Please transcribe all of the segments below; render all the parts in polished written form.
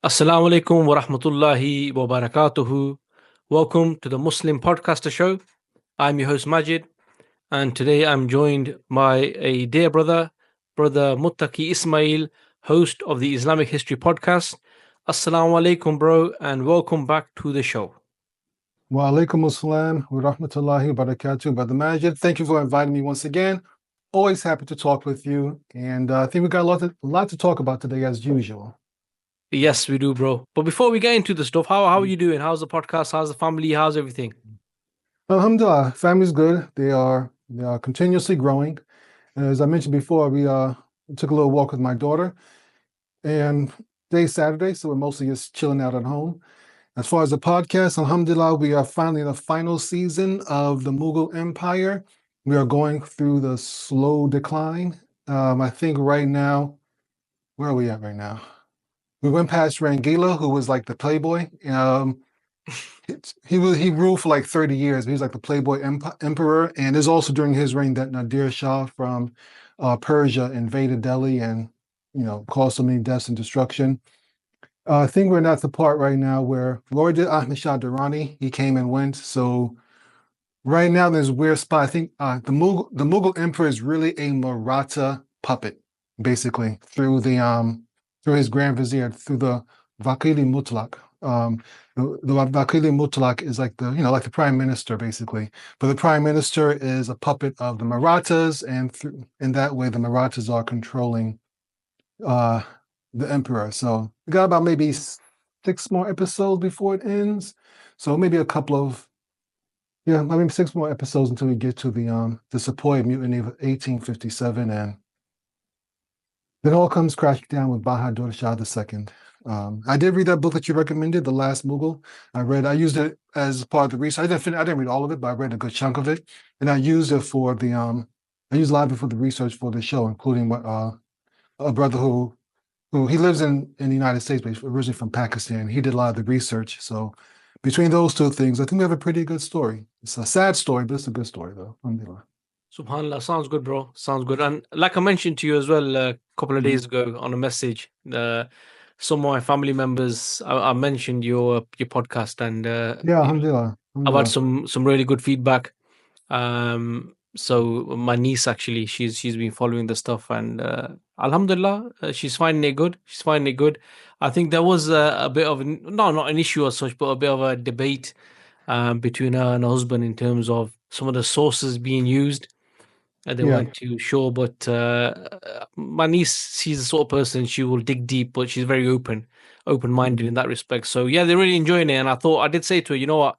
Assalamu alaikum wa rahmatullahi wa barakatuhu. Welcome to the Muslim Podcaster Show. I'm your host Majid, and today I'm joined by a dear brother, Brother Muttaqi Ismail, host of the Islamic History Podcast. Assalamu alaikum, bro, and welcome back to the show. Wa alaikum assalam wa rahmatullahi wa barakatuh. Brother Majid, thank you for inviting me once again. Always happy to talk with you, and I think we got a lot to talk about today as usual. Yes, we do, bro. But before we get into the stuff, how are you doing? How's the podcast? How's the family? How's everything? Alhamdulillah, family's good. They are continuously growing. And as I mentioned before, we took a little walk with my daughter, and today's Saturday, so we're mostly just chilling out at home. As far as the podcast, alhamdulillah, we are finally in the final season of the Mughal Empire. We are going through the slow decline. I think right now, where are we at right now? We went past Rangila, who was like the playboy. He ruled for like 30 years. He was like the playboy emperor. And it's also during his reign that Nadir Shah from Persia invaded Delhi and, caused so many deaths and destruction. I think we're at the part right now where Lord Ahmed Shah Durrani, he came and went. So right now there's a weird spot. I think the Mughal emperor is really a Maratha puppet, basically, through his Grand Vizier, through the Vakili Mutlaq. The Vakili Mutlaq is like like the prime minister, basically. But the prime minister is a puppet of the Marathas, and in that way, the Marathas are controlling the emperor. So we got about maybe 6 more episodes before it ends. So maybe maybe 6 more episodes until we get to the Sepoy Mutiny of 1857, and then all comes crashing down with Bahadur Shah II. I did read that book that you recommended, The Last Mughal. I used it as part of the research. I didn't read all of it, but I read a good chunk of it, and I used it for I used a lot of it for the research for the show, including what a brother who he lives in the United States, but he's originally from Pakistan. He did a lot of the research. So between those two things, I think we have a pretty good story. It's a sad story, but it's a good story, though. Alhamdulillah. Subhanallah, sounds good, bro. Sounds good. And like I mentioned to you as well a couple of days ago on a message, some of my family members, I mentioned your podcast, and Alhamdulillah. I've had some really good feedback. So my niece, actually, she's been following the stuff, and alhamdulillah, she's finding it good. She's finding it good. I think there was a bit of not an issue as such, but a bit of a debate between her and her husband in terms of some of the sources being used. They weren't too sure, but my niece, she's the sort of person, she will dig deep, but she's very open-minded in that respect. So yeah, they're really enjoying it. And I did say to her, you know what,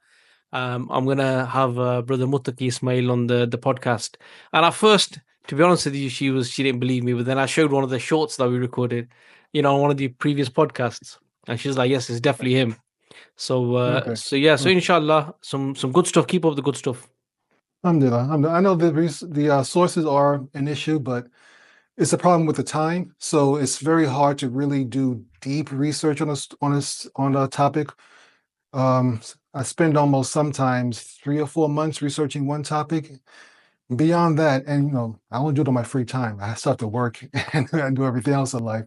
I'm gonna have Brother Muttaqi Ismail on the podcast. And at first, to be honest with you, she didn't believe me, but then I showed one of the shorts that we recorded, on one of the previous podcasts, and she's like, yes, it's definitely him. So so inshallah, some good stuff. Keep up the good stuff. Alhamdulillah. I know the sources are an issue, but it's a problem with the time. So it's very hard to really do deep research on a topic. I spend almost sometimes 3 or 4 months researching one topic. Beyond that, and I only do it on my free time. I still have to work and do everything else in life.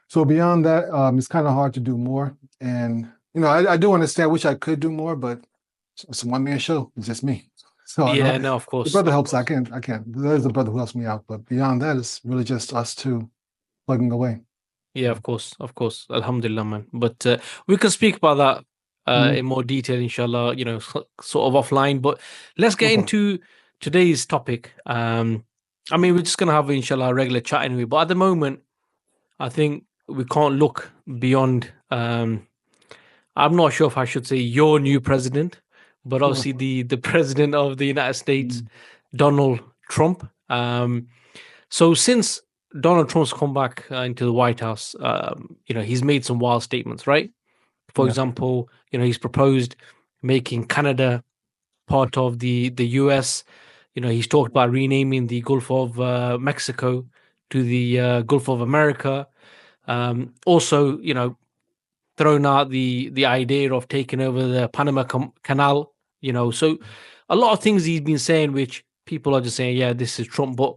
So beyond that, it's kind of hard to do more. And I do understand. Wish I could do more, but it's a one-man show. It's just me. So no, of course. The brother helps. I can't. There's a brother who helps me out, but beyond that, it's really just us two plugging away. Yeah, of course. Alhamdulillah, man. But we can speak about that in more detail, inshallah, sort of offline. But let's get into today's topic. I mean, we're just going to have, inshallah, a regular chat anyway. But at the moment, I think we can't look beyond, I'm not sure if I should say your new president, but obviously the president of the United States, Donald Trump. So since Donald Trump's come back into the White House, he's made some wild statements, right? For example, he's proposed making Canada part of the US. He's talked about renaming the Gulf of Mexico to the Gulf of America. Also, thrown out the idea of taking over the Panama Canal. So a lot of things he's been saying, which people are just saying, yeah, this is Trump. But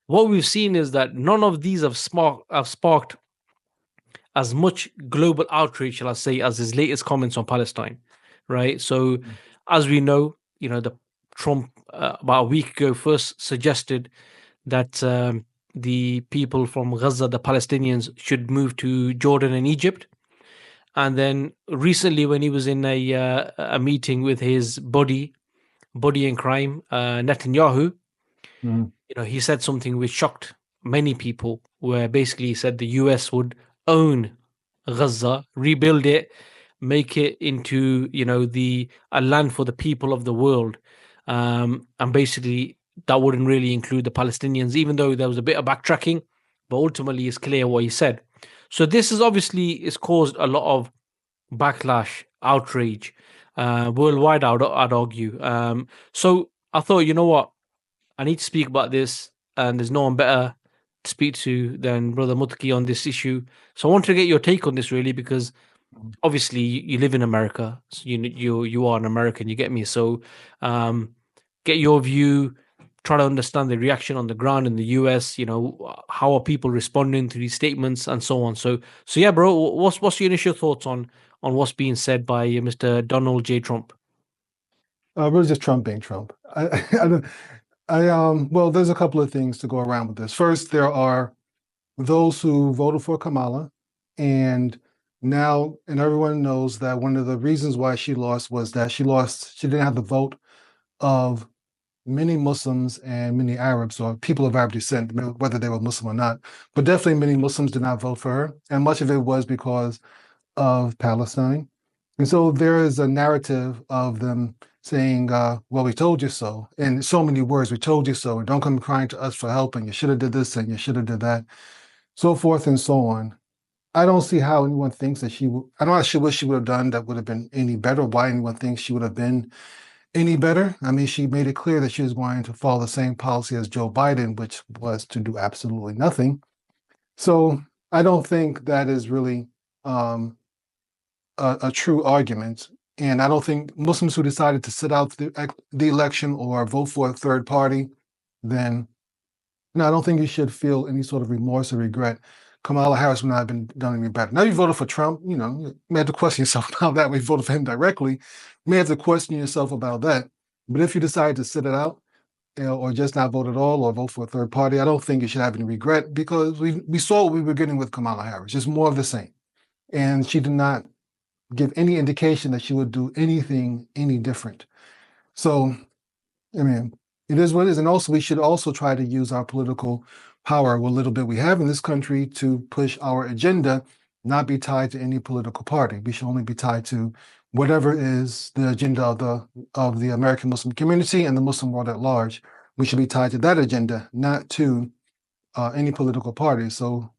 what we've seen is that none of these have sparked as much global outrage, shall I say, as his latest comments on Palestine, right? So, as we know, the Trump about a week ago first suggested that the people from Gaza, the Palestinians, should move to Jordan and Egypt. And then recently, when he was in a meeting with his buddy in crime, Netanyahu, Mhm. he said something which shocked many people, where basically he said the US would own Gaza, rebuild it, make it into the a land for the people of the world, and basically that wouldn't really include the Palestinians, even though there was a bit of backtracking, but ultimately it's clear what he said. So this is obviously it's caused a lot of backlash, outrage, worldwide. I'd argue. So I thought, you know what, I need to speak about this, and there's no one better to speak to than Brother Muttaqi on this issue. So I wanted to get your take on this, really, because obviously you live in America, so you are an American. You get me? So get your view. Try to understand the reaction on the ground in the US. How are people responding to these statements and so on. So yeah, bro. What's your initial thoughts on what's being said by Mr. Donald J. Trump? Really just Trump being Trump. Well, there's a couple of things to go around with this. First, there are those who voted for Kamala, and everyone knows that one of the reasons why she lost was that she didn't have the vote of many Muslims and many Arabs or people of Arab descent, whether they were Muslim or not. But definitely many Muslims did not vote for her, and much of it was because of Palestine. And so there is a narrative of them saying, well, we told you so, in so many words, we told you so, and don't come crying to us for help, and you should have did this, and you should have did that, so forth and so on. I don't see how anyone thinks that I don't know what she would have done that would have been any better, why anyone thinks she would have been any better. I mean, she made it clear that she was going to follow the same policy as Joe Biden, which was to do absolutely nothing. So I don't think that is really a true argument. And I don't think Muslims who decided to sit out the election or vote for a third party, then no, I don't think you should feel any sort of remorse or regret. Kamala Harris would not have been done any better. Now you voted for Trump, you may have to question yourself about that. We voted for him directly. You may have to question yourself about that. But if you decide to sit it out, or just not vote at all, or vote for a third party, I don't think you should have any regret, because we saw what we were getting with Kamala Harris, just more of the same. And she did not give any indication that she would do anything any different. So, I mean, it is what it is. And also, we should also try to use our political power, what little bit we have in this country, to push our agenda, not be tied to any political party. We should only be tied to whatever is the agenda of the American Muslim community and the Muslim world at large. We should be tied to that agenda, not to any political party. So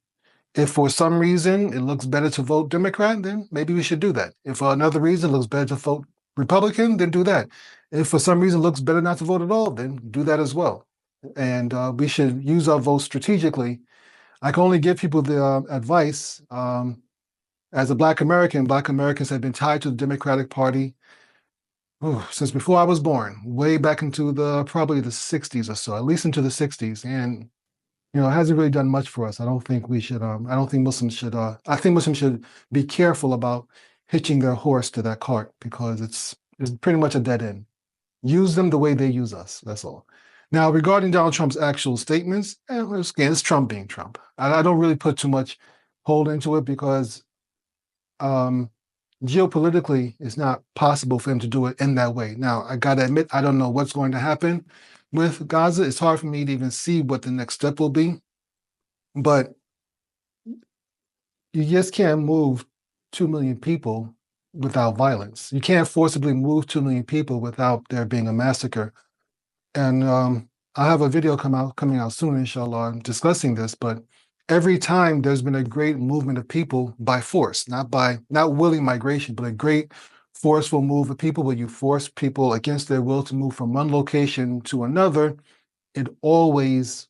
if for some reason it looks better to vote Democrat, then maybe we should do that. If for another reason it looks better to vote Republican, then do that. If for some reason it looks better not to vote at all, then do that as well. And we should use our votes strategically. I can only give people the advice. As a Black American, Black Americans have been tied to the Democratic Party since before I was born, way back into probably the 60s or so, at least into the 60s. And it hasn't really done much for us. I don't think we should, I don't think Muslims should, I think Muslims should be careful about hitching their horse to that cart, because it's pretty much a dead end. Use them the way they use us, that's all. Now, regarding Donald Trump's actual statements, again, it's Trump being Trump. I don't really put too much hold into it, because geopolitically, it's not possible for him to do it in that way. Now, I got to admit, I don't know what's going to happen with Gaza. It's hard for me to even see what the next step will be. But you just can't move 2 million people without violence. You can't forcibly move 2 million people without there being a massacre. And I have a video coming out soon, inshallah, discussing this. But every time there's been a great movement of people by force, not willing migration, but a great forceful move of people, where you force people against their will to move from one location to another, it always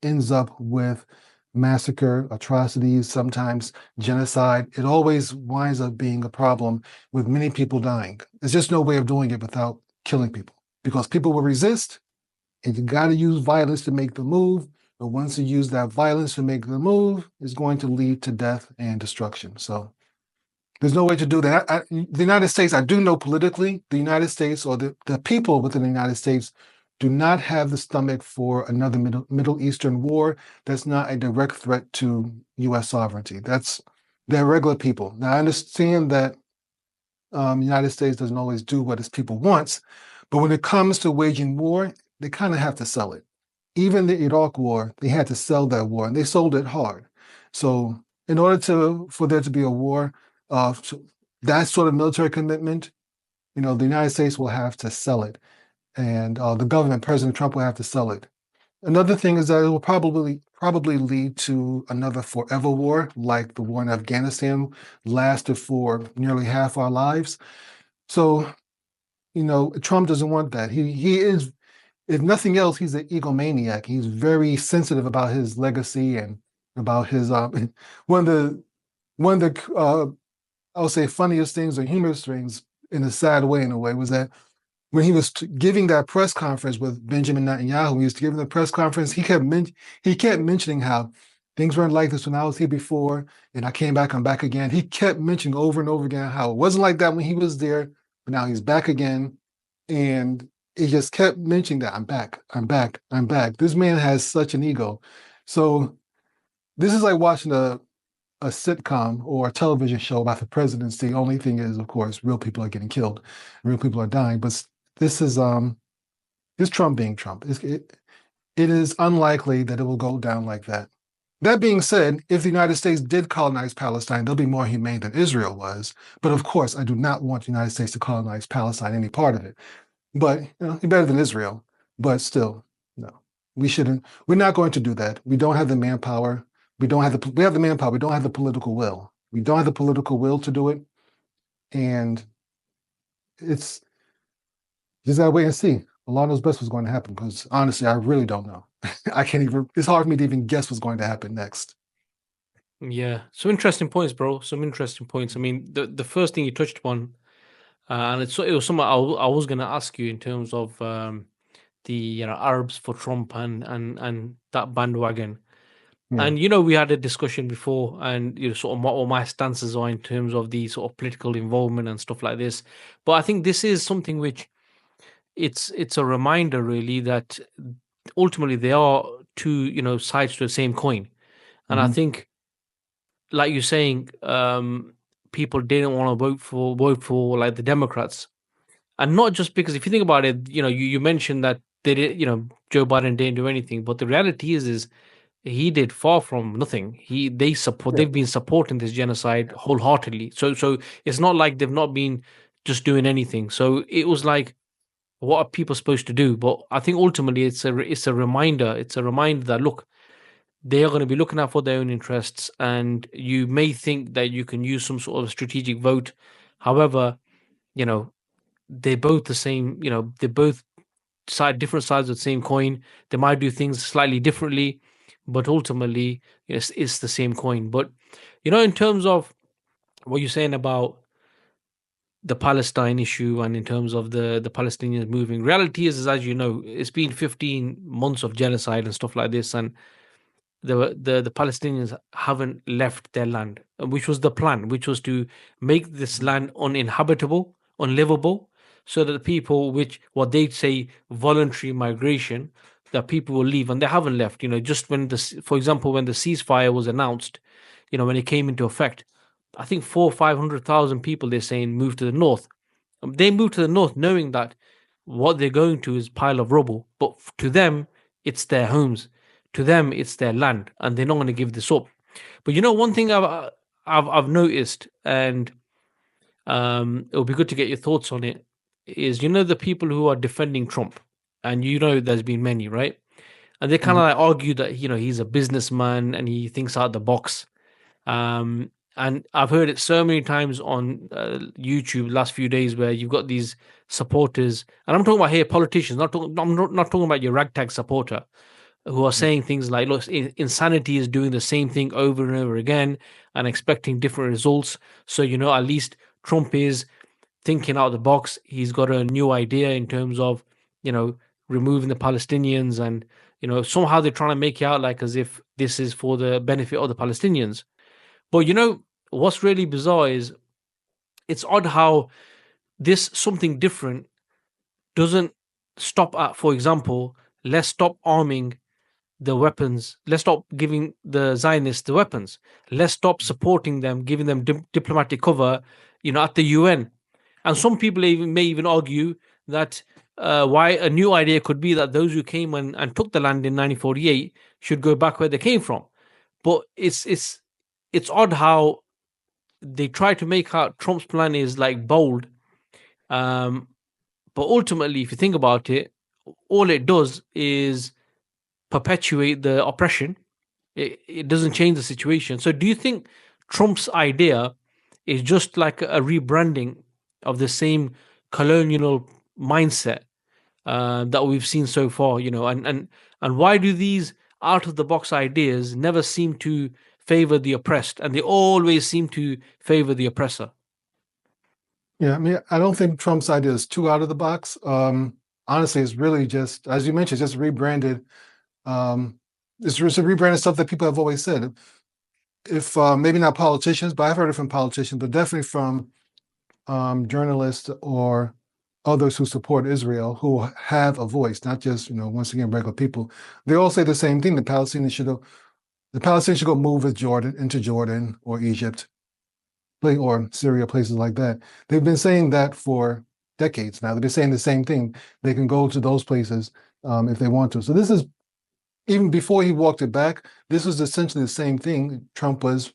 ends up with massacre, atrocities, sometimes genocide. It always winds up being a problem with many people dying. There's just no way of doing it without killing people, because people will resist, and you got to use violence to make the move, But once you use that violence to make the move, it's going to lead to death and destruction. So there's no way to do that. The United States, I do know politically, the United States or the people within the United States do not have the stomach for another Middle Eastern war that's not a direct threat to U.S. sovereignty. They're regular people. Now, I understand that the United States doesn't always do what its people wants, but when it comes to waging war, they kind of have to sell it. Even the Iraq war, they had to sell that war, and they sold it hard. So in order for there to be a war, that sort of military commitment, the United States will have to sell it, and the government, President Trump, will have to sell it. Another thing is that it will probably lead to another forever war, like the war in Afghanistan lasted for nearly half our lives. So, Trump doesn't want that. He is, if nothing else, he's an egomaniac. He's very sensitive about his legacy and about his one of the I would say funniest things or humorous things in a sad way, in a way, was that when he was giving that press conference with Benjamin Netanyahu, he was giving the press conference, he kept mentioning how things weren't like this when I was here before, and I came back, I'm back again. He kept mentioning over and over again how it wasn't like that when he was there, but now he's back again. And he just kept mentioning that, I'm back, I'm back, I'm back. This man has such an ego. So this is like watching a sitcom or a television show about the presidency. The only thing is, of course, real people are getting killed, real people are dying. But this is Trump being Trump. It is unlikely that it will go down like that. That being said, if the United States did colonize Palestine, they'll be more humane than Israel was. But of course, I do not want the United States to colonize Palestine, any part of it. But better than Israel. But still, no, we shouldn't. We're not going to do that. We don't have the manpower. We have the manpower. We don't have the political will. We don't have the political will to do it. And it's just gotta wait and see. Allah knows best what's going to happen, because honestly, I really don't know. It's hard for me to even guess what's going to happen next. Yeah. Some interesting points, bro. Some interesting points. I mean, the first thing you touched upon, and it was something I was going to ask you in terms of the Arabs for Trump and that bandwagon. Yeah. And we had a discussion before, and sort of what my stances are in terms of the sort of political involvement and stuff like this. But I think this is something which it's a reminder, really, that ultimately they are two sides to the same coin. And I think, like you're saying, people didn't want to vote for like the Democrats, and not just because, if you think about it, you mentioned that they did, Joe Biden didn't do anything, but the reality is he did far from nothing. They've been supporting this genocide wholeheartedly. So it's not like they've not been just doing anything. So it was like, what are people supposed to do? But I think ultimately it's a reminder. It's a reminder that, look, they are going to be looking out for their own interests, and you may think that you can use some sort of strategic vote. However, they're both the same. They're both different sides of the same coin. They might do things slightly differently, but ultimately it's the same coin. But in terms of what you're saying about the Palestine issue, and in terms of the Palestinians moving, reality is, as you know, it's been 15 months of genocide and stuff like this, and the Palestinians haven't left their land, which was the plan, which was to make this land uninhabitable, unlivable, so that the people, which what they'd say voluntary migration, that people will leave, and they haven't left. Just when for example, when the ceasefire was announced, when it came into effect, I think 400,000-500,000 people, they're saying, moved to the north. They moved to the north knowing that what they're going to is pile of rubble, but to them, it's their homes. To them, it's their land, and they're not going to give this up. But one thing I've noticed, and it'll be good to get your thoughts on it, is the people who are defending Trump, and there's been many, right? And they kind of like argue that he's a businessman and he thinks out the box. And I've heard it so many times on YouTube last few days, where you've got these supporters, and I'm talking about here politicians, I'm not talking about your ragtag supporter, who are saying things like, look, insanity is doing the same thing over and over again and expecting different results. So, at least Trump is thinking out of the box. He's got a new idea in terms of, removing the Palestinians and, Somehow they're trying to make it out like as if this is for the benefit of the Palestinians. But what's really bizarre is it's odd how this something different doesn't stop at, for example, let's stop arming the weapons. Let's stop giving the Zionists the weapons. Let's stop supporting them, giving them diplomatic cover, at the UN. And some people may even argue that why a new idea could be that those who came and took the land in 1948 should go back where they came from. But it's odd how they try to make out Trump's plan is like bold. But ultimately, if you think about it, all it does is perpetuate the oppression. It doesn't change the situation. So do you think Trump's idea is just like a rebranding of the same colonial mindset that we've seen so far? And why do these out of the box ideas never seem to favor the oppressed, and they always seem to favor the oppressor? Yeah, I mean, I don't think Trump's idea is too out of the box. Honestly, it's really just, as you mentioned, just rebranded. It's just a rebranded stuff that people have always said. If maybe not politicians, but I've heard it from politicians, but definitely from journalists or others who support Israel, who have a voice, not just once again regular people. They all say the same thing: the Palestinians should go move with Jordan into Jordan or Egypt, or Syria, places like that. They've been saying that for decades now. They've been saying the same thing. They can go to those places if they want to. So this is, even before he walked it back, this was essentially the same thing. Trump was,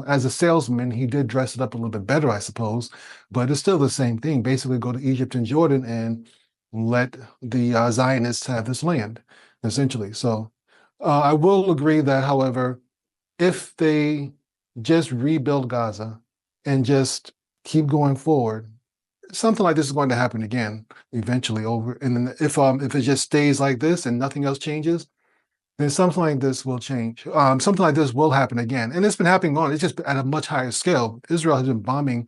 as a salesman, he did dress it up a little bit better, I suppose, but it's still the same thing. Basically, go to Egypt and Jordan and let the Zionists have this land, essentially. So I will agree that, however, if they just rebuild Gaza and just keep going forward, something like this is going to happen again eventually. And then if it just stays like this and nothing else changes, then something like this will change. Something like this will happen again, and it's been happening it's just at a much higher scale. Israel has been bombing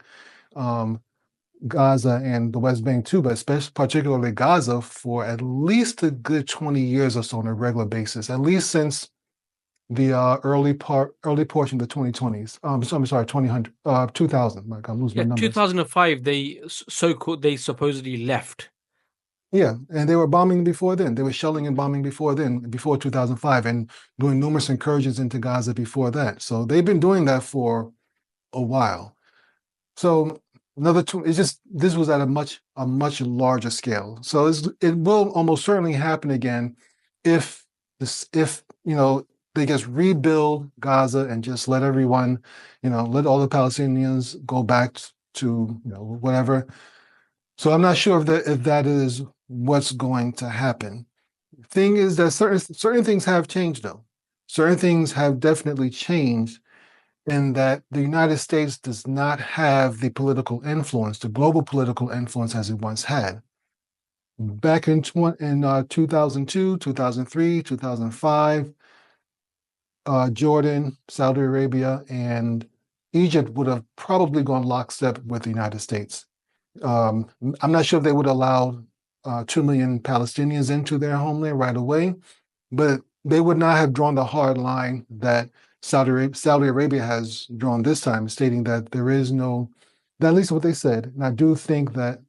Gaza and the West Bank too, but particularly Gaza, for at least a good 20 years or so on a regular basis, at least since the early portion of the 2020s. I'm sorry, 2000. Like, I'm losing my numbers. 2005, they supposedly left. Yeah, and they were bombing before then. They were shelling and bombing before then, before 2005, and doing numerous incursions into Gaza before that. So they've been doing that for a while. So it's just, this was at a much larger scale. So it will almost certainly happen again if they just rebuild Gaza and just let everyone, let all the Palestinians go back to whatever. So I'm not sure if that is what's going to happen. Thing is that certain things have changed, though. Certain things have definitely changed in that the United States does not have the political influence, the global political influence, as it once had. Back in 2002, 2003, 2005, Jordan, Saudi Arabia, and Egypt would have probably gone lockstep with the United States. I'm not sure if they would allow 2 million Palestinians into their homeland right away, but they would not have drawn the hard line that Saudi Arabia has drawn this time, stating that there is no, at least what they said. And I do think that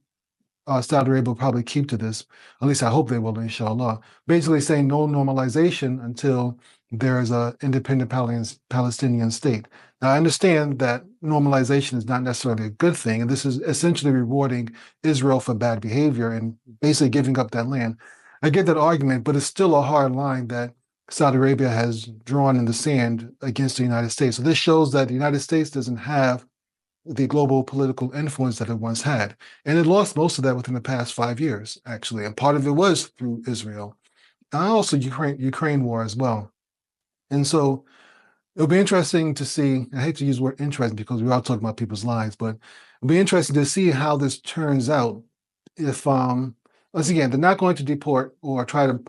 Saudi Arabia will probably keep to this. At least I hope they will, inshallah. Basically saying no normalization until there is an independent Palestinian state. Now, I understand that normalization is not necessarily a good thing, and this is essentially rewarding Israel for bad behavior and basically giving up that land. I get that argument, but it's still a hard line that Saudi Arabia has drawn in the sand against the United States. So this shows that the United States doesn't have the global political influence that it once had. And it lost most of that within the past 5 years, actually. And part of it was through Israel. And also Ukraine war as well. And so it'll be interesting to see, I hate to use the word interesting because we are talking about people's lives, but it'll be interesting to see how this turns out if, once again, they're not going to deport or try to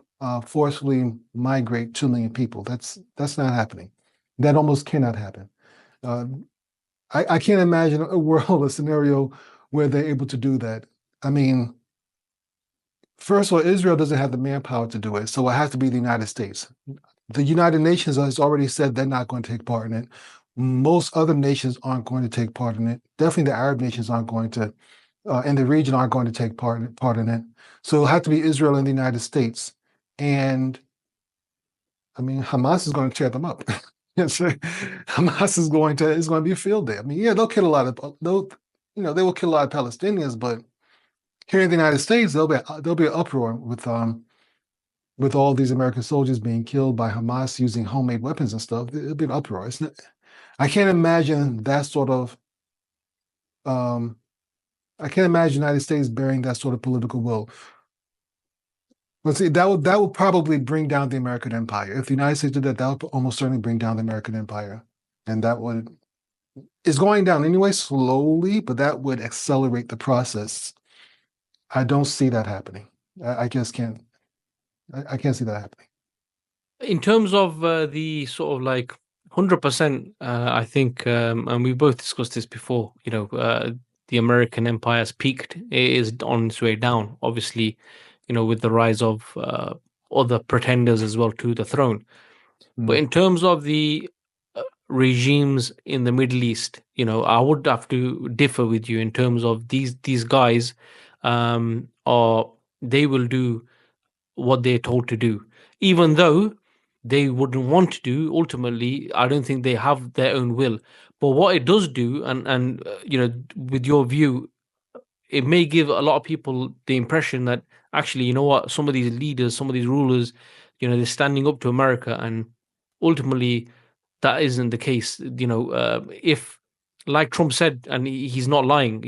forcibly migrate 2 million people. That's not happening. That almost cannot happen. I can't imagine a world, a scenario where they're able to do that. I mean, First of all, Israel doesn't have the manpower to do it, so it has to be the United States. The United Nations has already said they're not going to take part in it. Most other nations aren't going to take part in it. Definitely the Arab nations aren't going to, in the region aren't going to take part in it. So it'll have to be Israel and the United States. And I mean, Hamas is going to tear them up. Hamas is going to, it's going to be a field day. I mean, yeah, they'll kill a lot of, they will kill a lot of Palestinians, but here in the United States, there'll be an uproar with all these American soldiers being killed by Hamas using homemade weapons and stuff. It'll be an uproar. It's not, I can't imagine that sort of. I can't imagine the United States bearing that sort of political will. Let's see, that would probably bring down the American empire. If the United States did that, that would almost certainly bring down the American empire, and that would it's going down anyway, slowly, but that would accelerate the process. I don't see that happening. I just can't. I can't see that happening. In terms of the sort of like 100%, I think, and we both discussed this before. The American empire has peaked. It is on its way down. Obviously, with the rise of other pretenders as well to the throne. But in terms of the regimes in the Middle East, I would have to differ with you in terms of these guys, they will do what they're told to do, even though they wouldn't want to do. Ultimately, I don't think they have their own will. But what it does do, and with your view, it may give a lot of people the impression that actually, what, some of these leaders, some of these rulers, they're standing up to America, and ultimately that isn't the case. If, like Trump said, and he's not lying,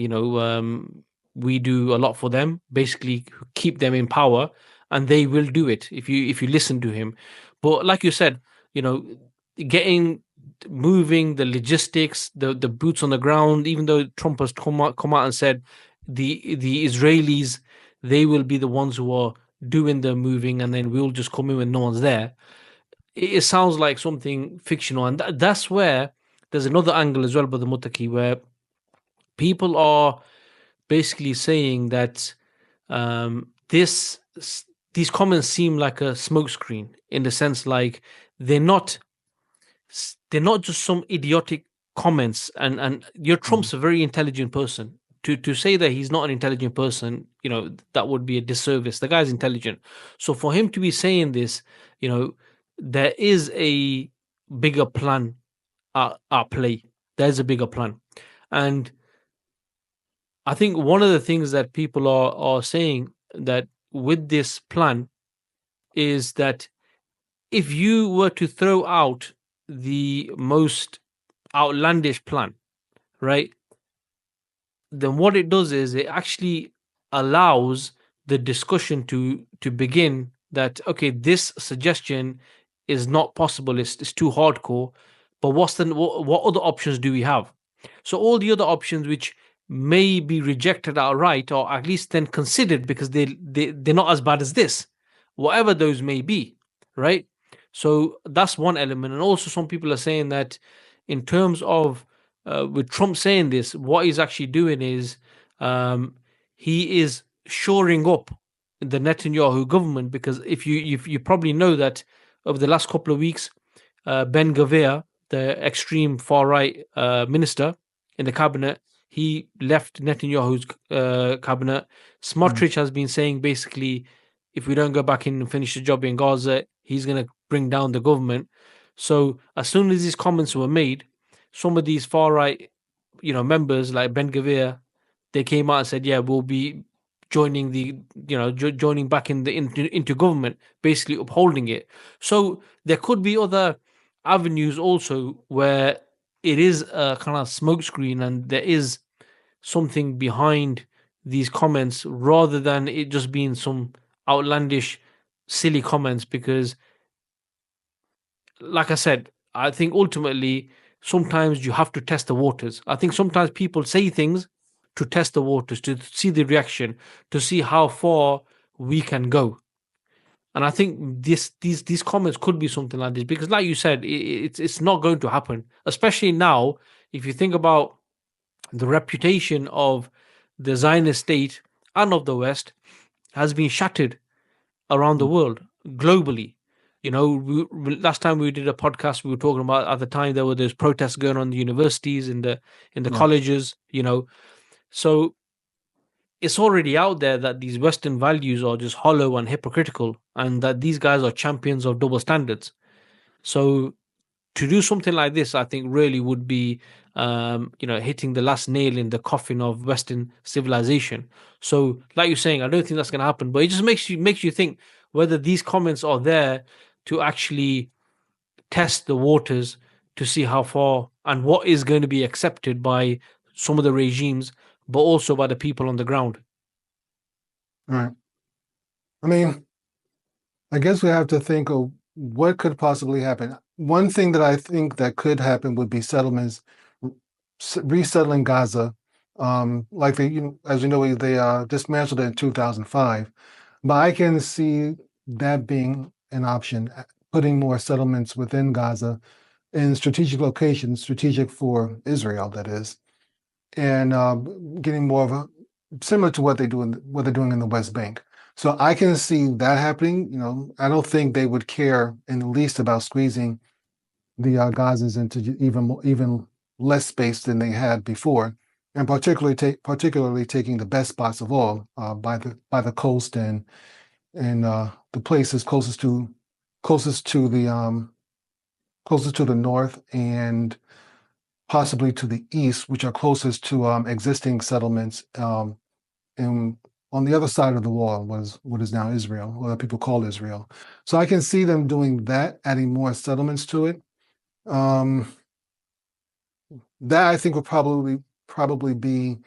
we do a lot for them, basically keep them in power, and they will do it if you listen to him. But like you said, moving the logistics, the boots on the ground, even though Trump has come out and said the Israelis, they will be the ones who are doing the moving, and then we'll just come in when no one's there. It sounds like something fictional, and that's where there's another angle as well, Brother Muttaqi, where people are basically saying that these comments seem like a smokescreen, in the sense like they're not just some idiotic comments. And Trump's a very intelligent person. To say that he's not an intelligent person, that would be a disservice. The guy's intelligent. So for him to be saying this, there is a bigger plan at play. There's a bigger plan. And I think one of the things that people are saying that with this plan is that if you were to throw out the most outlandish plan, right, then what it does is it actually allows the discussion to begin that, okay, this suggestion is not possible, it's too hardcore, but what other options do we have? So all the other options which may be rejected outright, or at least then considered, because they're not as bad as this, whatever those may be, right? So that's one element. And also some people are saying that in terms of with Trump saying this, what he's actually doing is he is shoring up the Netanyahu government, because if you probably know that over the last couple of weeks, Ben Gvir, the extreme far right minister in the cabinet, he left Netanyahu's cabinet. Smotrich has been saying basically, if we don't go back in and finish the job in Gaza, he's going to bring down the government. So as soon as these comments were made, some of these far right, members like Ben Gvir, they came out and said, "Yeah, we'll be joining joining back into government, basically upholding it." So there could be other avenues also where it is a kind of smokescreen, and there is something behind these comments, rather than it just being some outlandish, silly comments. Because, like I said, I think ultimately sometimes you have to test the waters. I think sometimes people say things to test the waters, to see the reaction, to see how far we can go. And I think these comments could be something like this, because, like you said, it's not going to happen. Especially now, if you think about the reputation of the Zionist state and of the West, has been shattered around the world, globally. Last time we did a podcast, we were talking about at the time there were those protests going on in the universities, in the Right. colleges. So it's already out there that these Western values are just hollow and hypocritical, and that these guys are champions of double standards. So to do something like this, I think really would be, hitting the last nail in the coffin of Western civilization. So, like you're saying, I don't think that's going to happen, but it just makes you think whether these comments are there to actually test the waters to see how far and what is going to be accepted by some of the regimes, but also by the people on the ground. Right. I mean, I guess we have to think of what could possibly happen. One thing that I think that could happen would be settlements, resettling Gaza. Like as you know, they dismantled it in 2005. But I can see that being an option, putting more settlements within Gaza in strategic locations, strategic for Israel, that is, and getting more of a similar to what they're doing in the West Bank. So I can see that happening. I don't think they would care in the least about squeezing the Gazans into even less space than they had before, and particularly taking the best spots of all by the coast and the places closest to the north and possibly to the east, which are closest to existing settlements. And on the other side of the wall was what is now Israel, or that people call Israel. So I can see them doing that, adding more settlements to it. That I think would probably be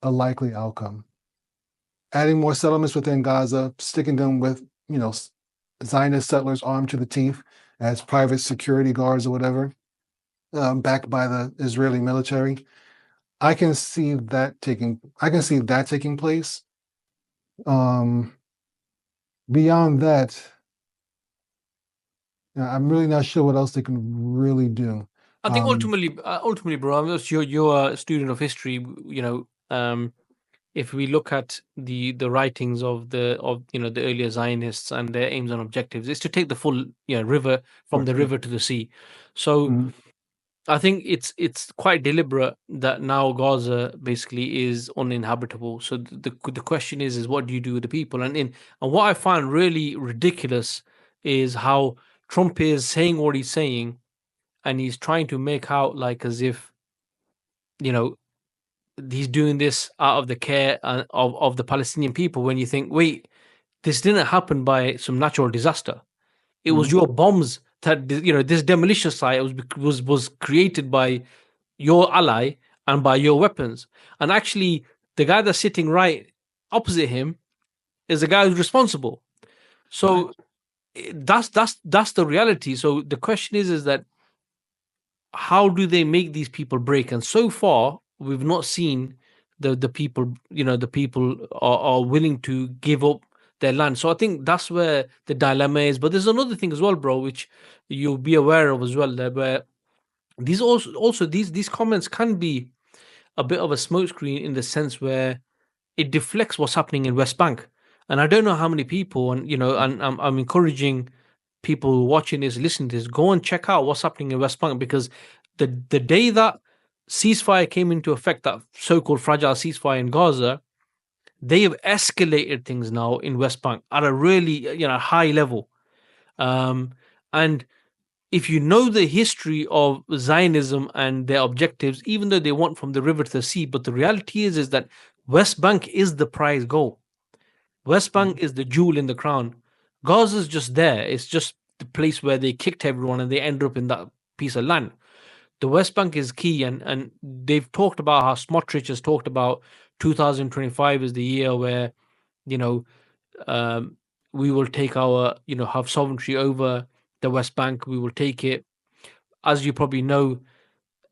a likely outcome. Adding more settlements within Gaza, sticking them with Zionist settlers armed to the teeth as private security guards or whatever, backed by the Israeli military. I can see that taking place. Beyond that, I'm really not sure what else they can really do. I think ultimately, bro, you're a student of history. If we look at the writings of the earlier Zionists and their aims and objectives, is to take the full river from the river to the sea. So Mhm. I think it's quite deliberate that now Gaza basically is uninhabitable. So the question is what do you do with the people? And what I find really ridiculous is how Trump is saying what he's saying, and he's trying to make out like as if he's doing this out of the care of the Palestinian people. When you think, wait, this didn't happen by some natural disaster. It was Mhm. your bombs that this demolition site was created by your ally and by your weapons. And actually, the guy that's sitting right opposite him is the guy who's responsible. So that's the reality. So the question is that how do they make these people break? And so far, we've not seen the people. The people are willing to give up their land. So I think that's where the dilemma is. But there's another thing as well, bro, which you'll be aware of as well, there, where these also these comments can be a bit of a smokescreen in the sense where it deflects what's happening in West Bank. And I don't know how many people, and I'm encouraging people watching this, listening to this, go and check out what's happening in West Bank, because the day that ceasefire came into effect, that so-called fragile ceasefire in Gaza, they have escalated things now in West Bank at a really high level. And if you know the history of Zionism and their objectives, even though they want from the river to the sea, but the reality is that West Bank is the prize goal. West Bank is the jewel in the crown. Gaza's just there. It's just the place where they kicked everyone and they end up in that piece of land. The West Bank is key, and they've talked about how Smotrich has talked about 2025 is the year where, you know, we will take our, have sovereignty over the West Bank. We will take it. As you probably know,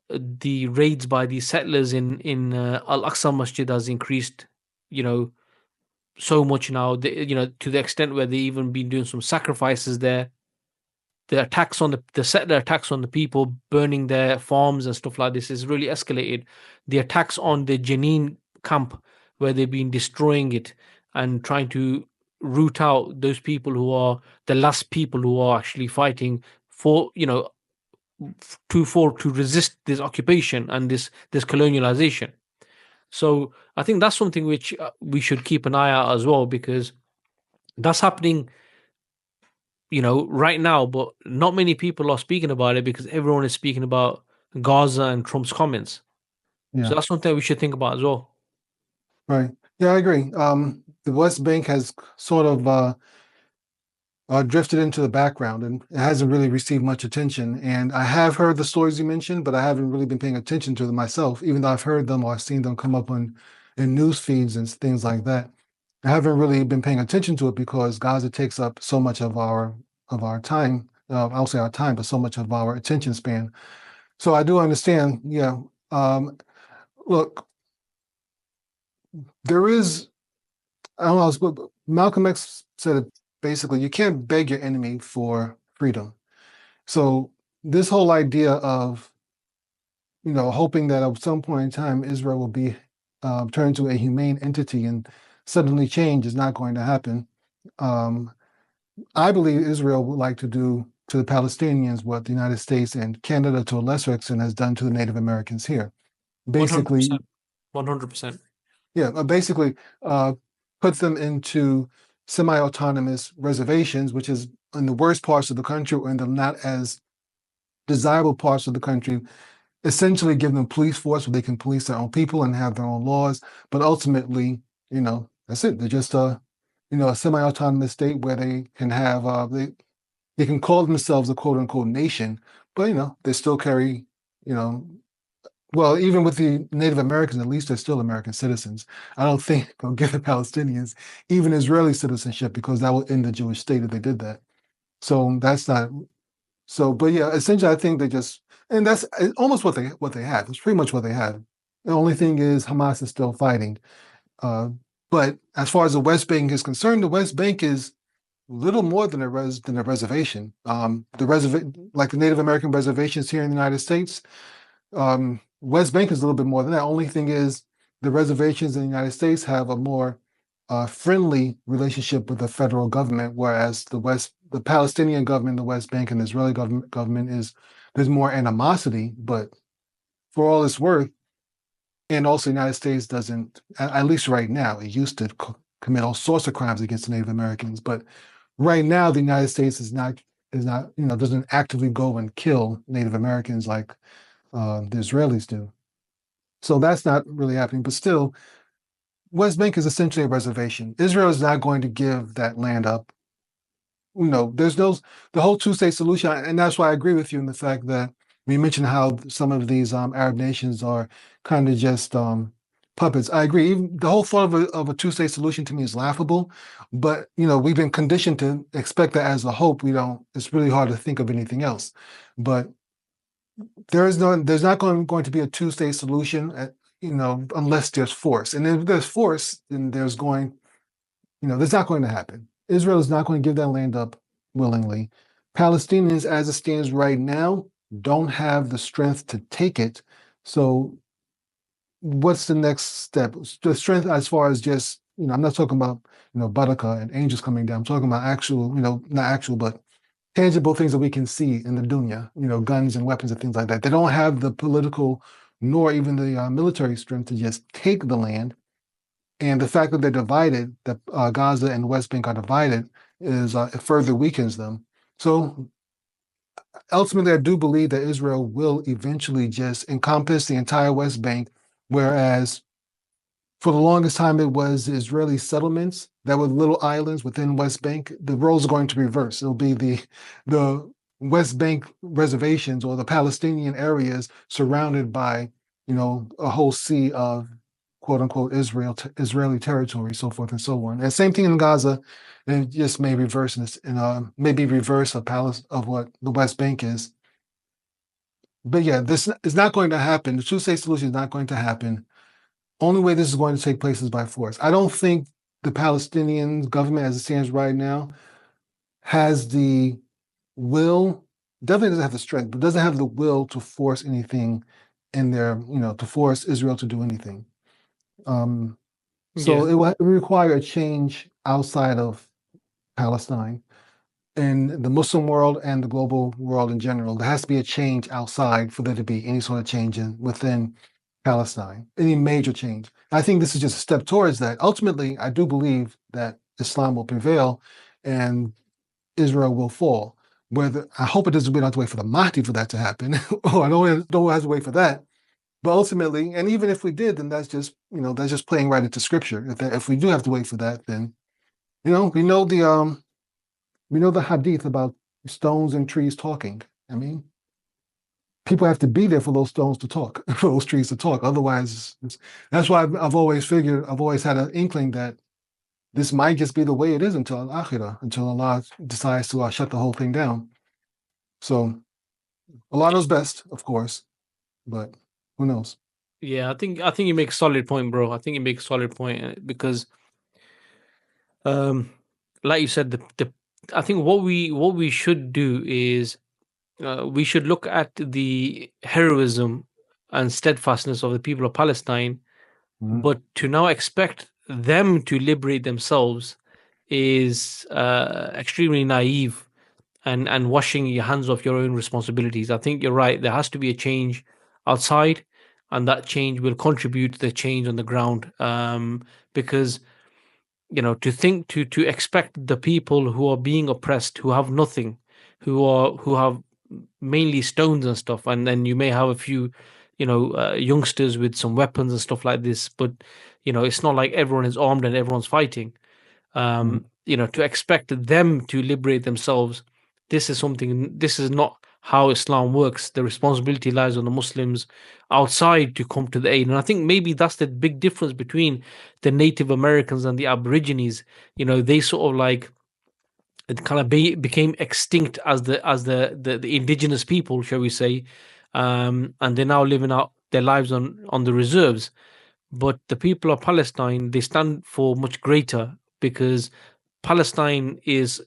the raids by these settlers in Al-Aqsa Masjid has increased, so much now, to the extent where they even been doing some sacrifices there. The attacks on the settler attacks on the people, burning their farms and stuff like this, is really escalated. The attacks on the Jenin camp, where they've been destroying it, and trying to root out those people who are the last people who are actually fighting for, to resist this occupation and this colonialization. So I think that's something which we should keep an eye out as well, because that's happening, right now, but not many people are speaking about it because everyone is speaking about Gaza and Trump's comments. So Yeah, that's something we should think about as well. right. Yeah, I agree. The West Bank has sort of drifted into the background, and it hasn't really received much attention. And I have heard the stories you mentioned, but I haven't really been paying attention to them myself, even though I've heard them or I've seen them come up in news feeds and things like that. I haven't really been paying attention to it because Gaza takes up so much of our time. I'll say our time, but so much of our attention span. So I do understand. Yeah. Look, there is. I don't know. Malcolm X said it basically. You can't beg your enemy for freedom. So this whole idea of hoping that at some point in time Israel will be turned into a humane entity and suddenly change is not going to happen. Um, I believe Israel would like to do to the Palestinians what the United States and Canada, to a lesser extent, has done to the Native Americans here. Basically, 100%. 100%. yeah, basically put them into semi-autonomous reservations, which is in the worst parts of the country or in the not as desirable parts of the country. Essentially give them police force where they can police their own people and have their own laws. But ultimately, that's it. They're just a semi-autonomous state where they can have they can call themselves a quote unquote nation, but they still carry, you know, well, even with the Native Americans, at least they're still American citizens. I don't think they'll give the Palestinians even Israeli citizenship because that would end the Jewish state if they did that. So that's not so, but yeah, essentially, I think they just, and that's almost what they have. It's pretty much what they have. The only thing is Hamas is still fighting. Uh, but as far as the West Bank is concerned, the West Bank is little more than a reservation. Like the Native American reservations here in the United States, West Bank is a little bit more than that. Only thing is the reservations in the United States have a more friendly relationship with the federal government, whereas the Palestinian government, the West Bank, and the Israeli government there's more animosity. But for all it's worth, and also the United States doesn't, at least right now, it used to commit all sorts of crimes against the Native Americans, but right now the United States doesn't actively go and kill Native Americans like the Israelis do. So that's not really happening. But still, West Bank is essentially a reservation. Israel is not going to give that land up. There's the whole two-state solution, and that's why I agree with you in the fact that we mentioned how some of these Arab nations are kind of just puppets. I agree. Even the whole thought of a two-state solution to me is laughable, but we've been conditioned to expect that as a hope. It's really hard to think of anything else. But there's not going to be a two-state solution unless there's force. And if there's force, then that's not going to happen. Israel is not going to give that land up willingly. Palestinians, as it stands right now, don't have the strength to take it. So what's the next step? The strength as far as just, I'm not talking about, Barakah and angels coming down. I'm talking about actual, not actual, but tangible things that we can see in the dunya, guns and weapons and things like that. They don't have the political nor even the military strength to just take the land. And the fact that they're divided, that Gaza and the West Bank are divided, it further weakens them. So ultimately, I do believe that Israel will eventually just encompass the entire West Bank, whereas for the longest time it was Israeli settlements that were little islands within West Bank. The roles are going to reverse. It'll be the West Bank reservations or the Palestinian areas surrounded by a whole sea of quote unquote Israeli territory, so forth and so on. And same thing in Gaza, and it just may reverse maybe reverse of what the West Bank is. But yeah, this is not going to happen. The two-state solution is not going to happen. Only way this is going to take place is by force. I don't think the Palestinian government, as it stands right now, has the will, definitely doesn't have the strength, but doesn't have the will to force anything in there, to force Israel to do anything. So Yeah. it would require a change outside of Palestine in the Muslim world and the global world in general. There has to be a change outside for there to be any sort of change within Palestine, any major change. I think this is just a step towards that. Ultimately, I do believe that Islam will prevail and Israel will fall. Whether I hope it doesn't, we don't have to wait for the Mahdi for that to happen. Oh, I don't have to wait for that. But ultimately, and even if we did, then that's just that's just playing right into scripture. If we do have to wait for that, then we know the hadith about stones and trees talking. I mean, people have to be there for those stones to talk, for those trees to talk. Otherwise, that's why I've always had an inkling that this might just be the way it is until Al-Akhirah, until Allah decides to shut the whole thing down. So Allah knows best, of course, but who knows? Yeah, I think you make a solid point, bro. I think you make a solid point because, like you said, the I think what we should do is we should look at the heroism and steadfastness of the people of Palestine, Mhm. but to now expect them to liberate themselves is extremely naive and washing your hands off your own responsibilities. I think you're right. There has to be a change outside, and that change will contribute to the change on the ground. Because to think to expect the people who are being oppressed, who have nothing, who have mainly stones and stuff, and then you may have a few, youngsters with some weapons and stuff like this, but it's not like everyone is armed and everyone's fighting. Mhm. To expect them to liberate themselves, this is not how Islam works. The responsibility lies on the Muslims outside to come to the aid. And I think maybe that's the big difference between the Native Americans and the Aborigines. They sort of like it kind of became extinct as the indigenous people, shall we say, and they're now living out their lives on the reserves. But the people of Palestine, they stand for much greater, because Palestine is,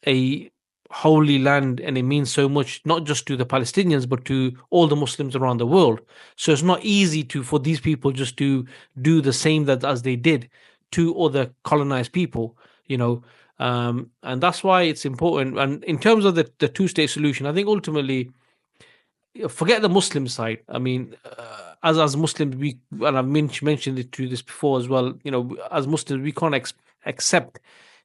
a holy land, and it means so much, not just to the Palestinians, but to all the Muslims around the world. So it's not easy for these people just to do the same that as they did to other colonized people, and that's why it's important. And in terms of the two-state solution, I think ultimately, forget the Muslim side. I mean, as Muslims, and I've mentioned it to this before as well. As Muslims, we can't accept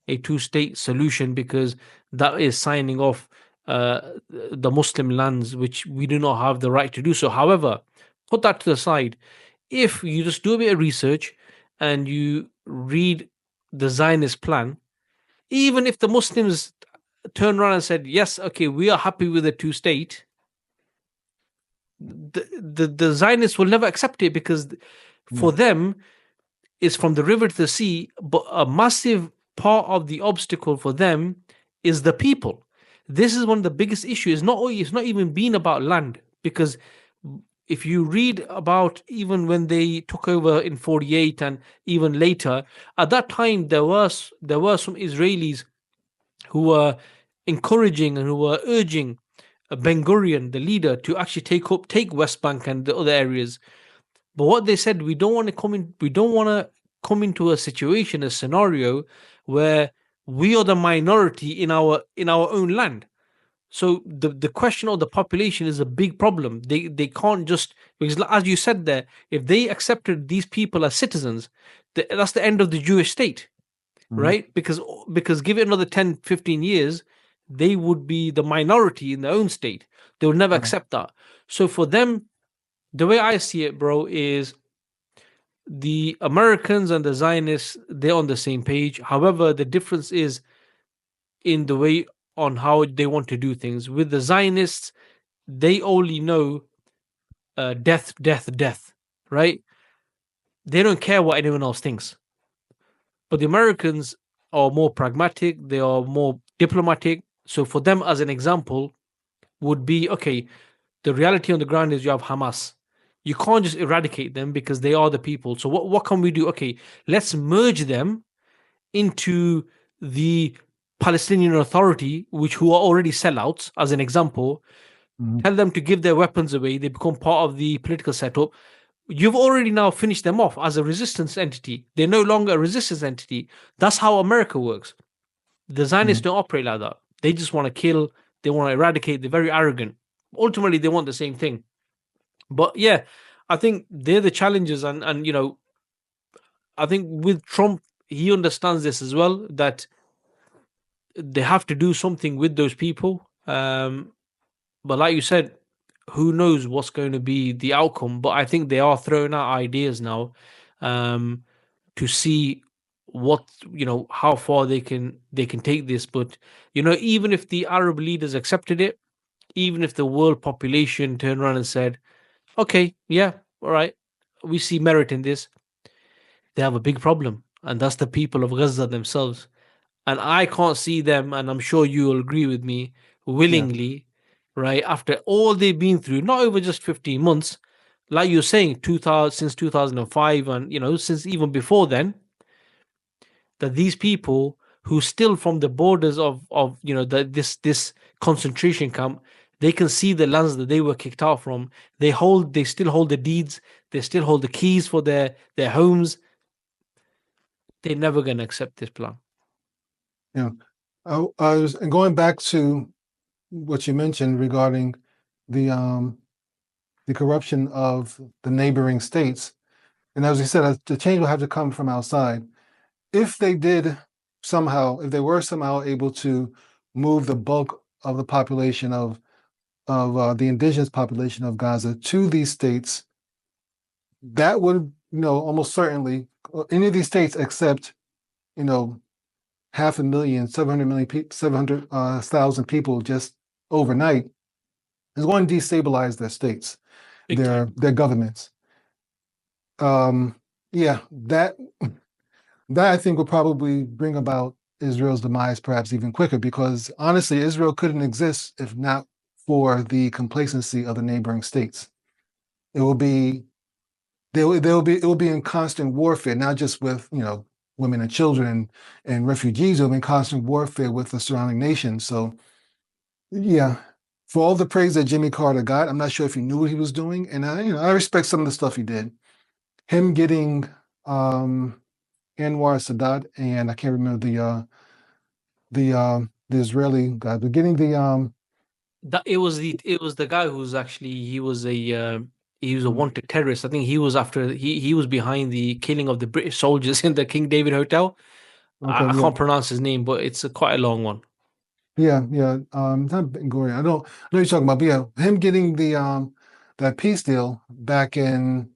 a two-state solution, because that is signing off the Muslim lands, which we do not have the right to do so. However, put that to the side. If you just do a bit of research and you read the Zionist plan, even if the Muslims turned around and said, yes, okay, we are happy with a two-state, the Zionists will never accept it, because for Yeah. them it's from the river to the sea. But a massive part of the obstacle for them is the people. This is one of the biggest issues. It's not even been about land, because if you read about even when they took over in 48 and even later, at that time there were some Israelis who were encouraging and who were urging Ben Gurion, the leader, to actually take West Bank and the other areas. But what they said, we don't want to come into a situation, a scenario where we are the minority in our own land. So the question of the population is a big problem. They can't just, because as you said there, if they accepted these people as citizens, that's the end of the Jewish state, Mhm. right? Because give it another 10, 15 years, they would be the minority in their own state. They will never Right. accept that. So for them, the way I see it, bro, is the Americans and the Zionists, they're on the same page. However, the difference is in the way on how they want to do things. With the Zionists, they only know death, death, death, right? They don't care what anyone else thinks. But the Americans are more pragmatic, they are more diplomatic. So for them, as an example, would be okay, the reality on the ground is you have Hamas. You can't just eradicate them because they are the people. So what can we do? Okay, let's merge them into the Palestinian Authority, which who are already sellouts, as an example. Mhm. Tell them to give their weapons away. They become part of the political setup. you've already now finished them off as a resistance entity. They're no longer a resistance entity. That's how America works. The Zionists don't operate like that. They just want to kill, they want to eradicate, they're very arrogant. Ultimately, they want the same thing. But yeah, I think they're the challenges, and you know, I think with Trump, he understands this as well, that they have to do something with those people. But like you said, who knows what's going to be the outcome? But I think they are throwing out ideas now, to see what, you know, how far they can take this. But you know, even if the Arab leaders accepted it, even if the world population turned around and said, okay, yeah, all right, we see merit in this, they have a big problem, and that's the people of Gaza themselves. And I can't see them, and I'm sure you will agree with me, Yeah. willingly, right, after all they've been through, not over just 15 months, like you're saying, 2000, since 2005, and you know, since even before then, that these people who still from the borders of you know, this concentration camp, they can see the lands that they were kicked out from. They still hold the deeds, they still hold the keys for their homes. They're never going to accept this plan. Yeah. I was and going back to what you mentioned regarding the corruption of the neighboring states. And as you said, the change will have to come from outside. If they were somehow able to move the bulk of the population of the indigenous population of Gaza to these states, that would, almost certainly any of these states except, 500,000, 700,000 people just overnight is going to destabilize their states, their governments. Yeah, that I think will probably bring about Israel's demise perhaps even quicker, because honestly, Israel couldn't exist if not for the complacency of the neighboring states. It will be it will be in constant warfare, not just with women and children and refugees. It will be in constant warfare with the surrounding nations. So yeah, for all the praise that Jimmy Carter got, I'm not sure if he knew what he was doing, and I respect some of the stuff he did. Him getting Anwar Sadat, and I can't remember the Israeli guy, but getting the That it was the guy who's actually, he was a wanted terrorist. I think he was he was behind the killing of the British soldiers in the King David Hotel. okay, I yeah, can't pronounce his name, but it's quite a long one. yeah, not Ben Gurion. I know you're talking about, but yeah, him getting the that peace deal back in,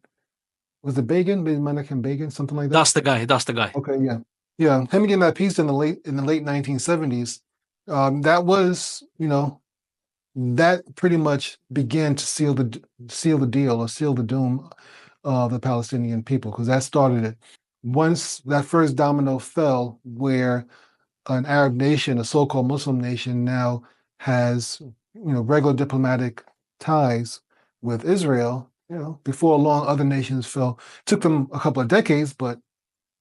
was it Begin, maybe Menachem Begin, something like that. That's the guy. That's the guy. Okay, yeah, yeah, him getting that peace in the late 1970s. That was, that pretty much began to seal the deal, or seal the doom of the Palestinian people, because that started it. Once that first domino fell, where an Arab nation, a so-called Muslim nation, now has regular diplomatic ties with Israel. Before long, other nations fell. Took them a couple of decades, but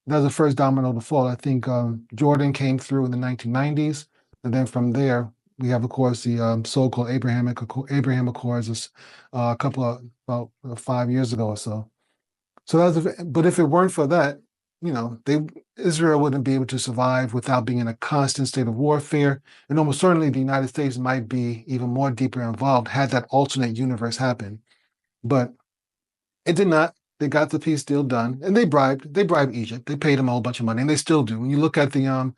that was the first domino to fall. I think Jordan came through in the 1990s, and then from there we have, of course, the so-called Abraham Accords a couple of about 5 years ago or so. So but if it weren't for that, Israel wouldn't be able to survive without being in a constant state of warfare, and almost certainly the United States might be even more deeper involved had that alternate universe happen. But it did not. They got the peace deal done, and they bribed Egypt. They paid them a whole bunch of money, and they still do. When you look at the I'm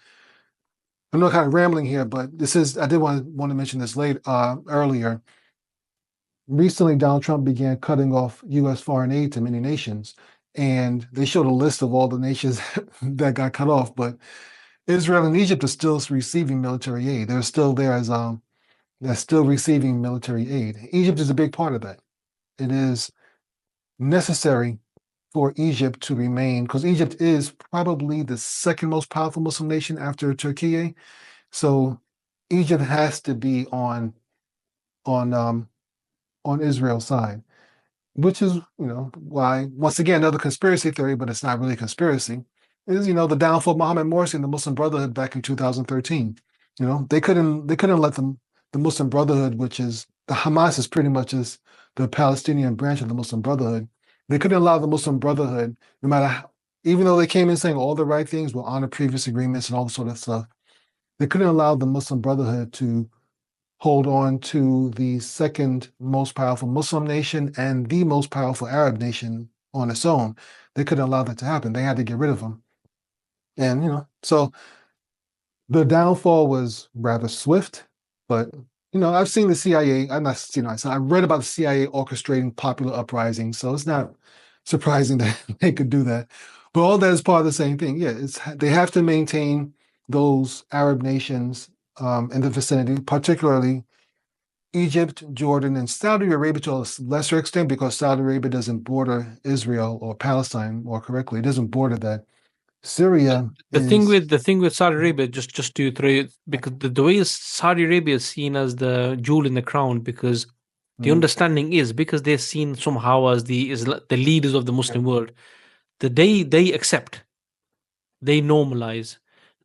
not kind of rambling here, but I did want to mention this earlier. Recently, Donald Trump began cutting off U.S. foreign aid to many nations, and they showed a list of all the nations that got cut off. But Israel and Egypt are still receiving military aid. They're still there as they're still receiving military aid. Egypt is a big part of that. It is necessary for Egypt to remain, because Egypt is probably the second most powerful Muslim nation after Turkey. So Egypt has to be on Israel's side, which is why, once again, another conspiracy theory, but it's not really a conspiracy, is the downfall of Mohammed Morsi and the Muslim Brotherhood back in 2013. They couldn't let the Muslim Brotherhood, which is the Hamas, is pretty much as the Palestinian branch of the Muslim Brotherhood. They couldn't allow the Muslim Brotherhood, no matter how, even though they came in saying all the right things, will honor previous agreements and all this sort of stuff. They couldn't allow the Muslim Brotherhood to hold on to the second most powerful Muslim nation and the most powerful Arab nation on its own. They couldn't allow that to happen. They had to get rid of them. And, so the downfall was rather swift, but I've seen the CIA. I'm not, so I've read about the CIA orchestrating popular uprisings, so it's not surprising that they could do that. But all that is part of the same thing. Yeah, they have to maintain those Arab nations in the vicinity, particularly Egypt, Jordan, and Saudi Arabia to a lesser extent, because Saudi Arabia doesn't border Israel or Palestine more correctly. It doesn't border that. Syria The thing is with Saudi Arabia, just to throw it, because the way Saudi Arabia is seen as the jewel in the crown, because the understanding is because they're seen somehow as the leaders of the Muslim world. The day they accept, they normalize.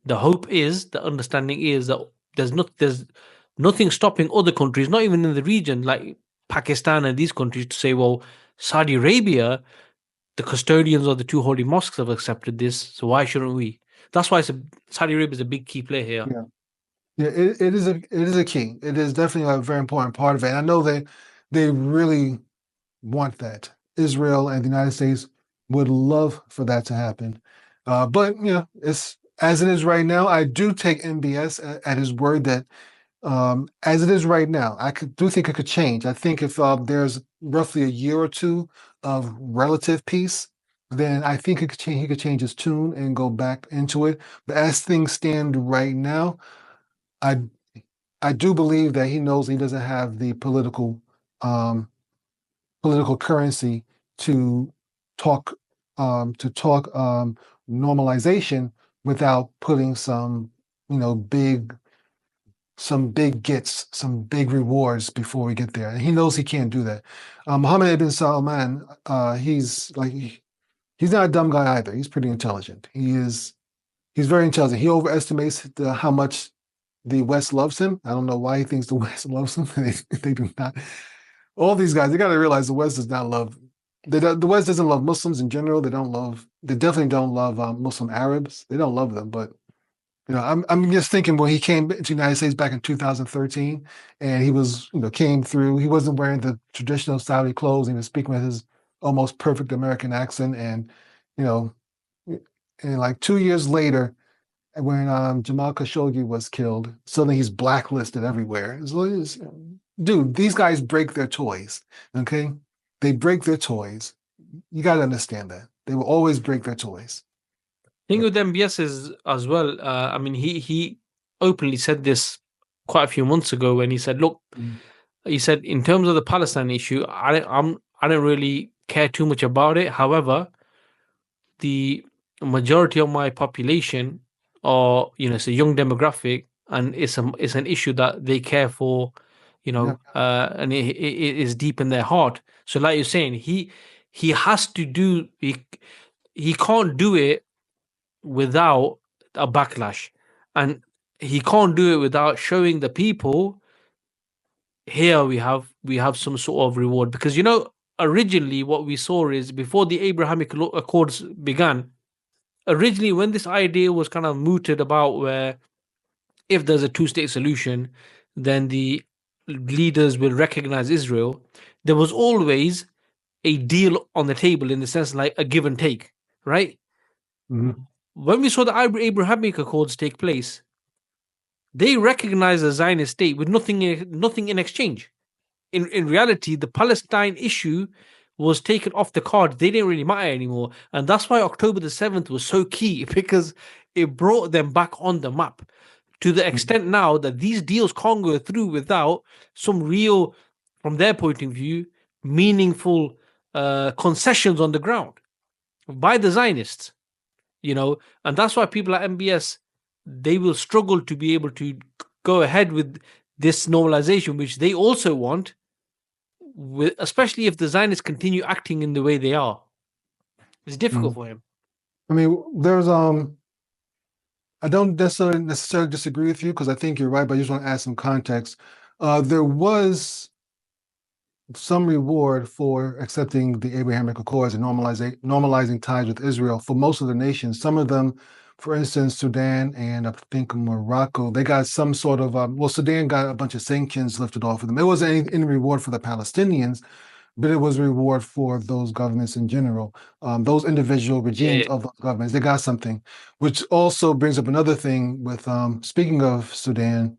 The hope is, the understanding is that there's nothing stopping other countries, not even in the region like Pakistan and these countries, to say, well, Saudi Arabia, the custodians of the two holy mosques, have accepted this, so why shouldn't we? That's why Saudi Arabia is a big key player here. Yeah, it is a key. It is definitely a very important part of it. And I know they really want that. Israel and the United States would love for that to happen. But it's as it is right now. I do take MBS at his word that as it is right now, do think it could change. I think if there's roughly a year or two of relative peace, then I think it could change. He could change his tune and go back into it. But as things stand right now, I do believe that he knows he doesn't have the um, political currency to talk normalization without putting some big gets, some big rewards before we get there. And he knows he can't do that. Mohammed ibn Salman, he's not a dumb guy either. He's pretty intelligent. He's very intelligent. He overestimates how much the West loves him. I don't know why he thinks the West loves him. They do not. All these guys, they got to realize the West does not love. The West doesn't love Muslims in general. They definitely don't love Muslim Arabs. They don't love them. But I'm just thinking when he came to the United States back in 2013, and he was came through. He wasn't wearing the traditional Saudi clothes. He was speaking with his almost perfect American accent, and and like 2 years later, when Jamal Khashoggi was killed, suddenly he's blacklisted everywhere. Dude, these guys break their toys, okay? They break their toys. You got to understand that. They will always break their toys. Thing with MBS is as well, I mean, he openly said this quite a few months ago when he said, look, he said, in terms of the Palestine issue, I don't really care too much about it. However, the majority of my population are, it's a young demographic, and it's an issue that they care for, and it is deep in their heart. So, like you're saying, he has to do. He can't do it without a backlash, and he can't do it without showing the people, here we have some sort of reward. Because originally what we saw is, before the Abrahamic Accords began, originally when this idea was kind of mooted about, where if there's a two-state solution, then the leaders will recognize Israel, there was always a deal on the table, in the sense like a give and take, right? Mm-hmm. When we saw the Abrahamic Accords take place, they recognized the Zionist state with nothing in exchange. In reality, the Palestine issue was taken off the card. They didn't really matter anymore. And that's why October the 7th was so key, because it brought them back on the map, to the extent now that these deals can't go through without some real, from their point of view, meaningful concessions on the ground by the Zionists. And that's why people at MBS, they will struggle to be able to go ahead with this normalization, which they also want, especially if the Zionists continue acting in the way they are. It's difficult for him. I mean, there's I don't necessarily disagree with you, because I think you're right, but I just want to add some context. There was some reward for accepting the Abrahamic Accords and normalizing ties with Israel for most of the nations. Some of them, for instance, Sudan and I think Morocco, they got some sort of, Sudan got a bunch of sanctions lifted off of them. It wasn't any reward for the Palestinians, but it was a reward for those governments in general. Those individual regimes Yeah, of those governments, they got something, which also brings up another thing with, speaking of Sudan,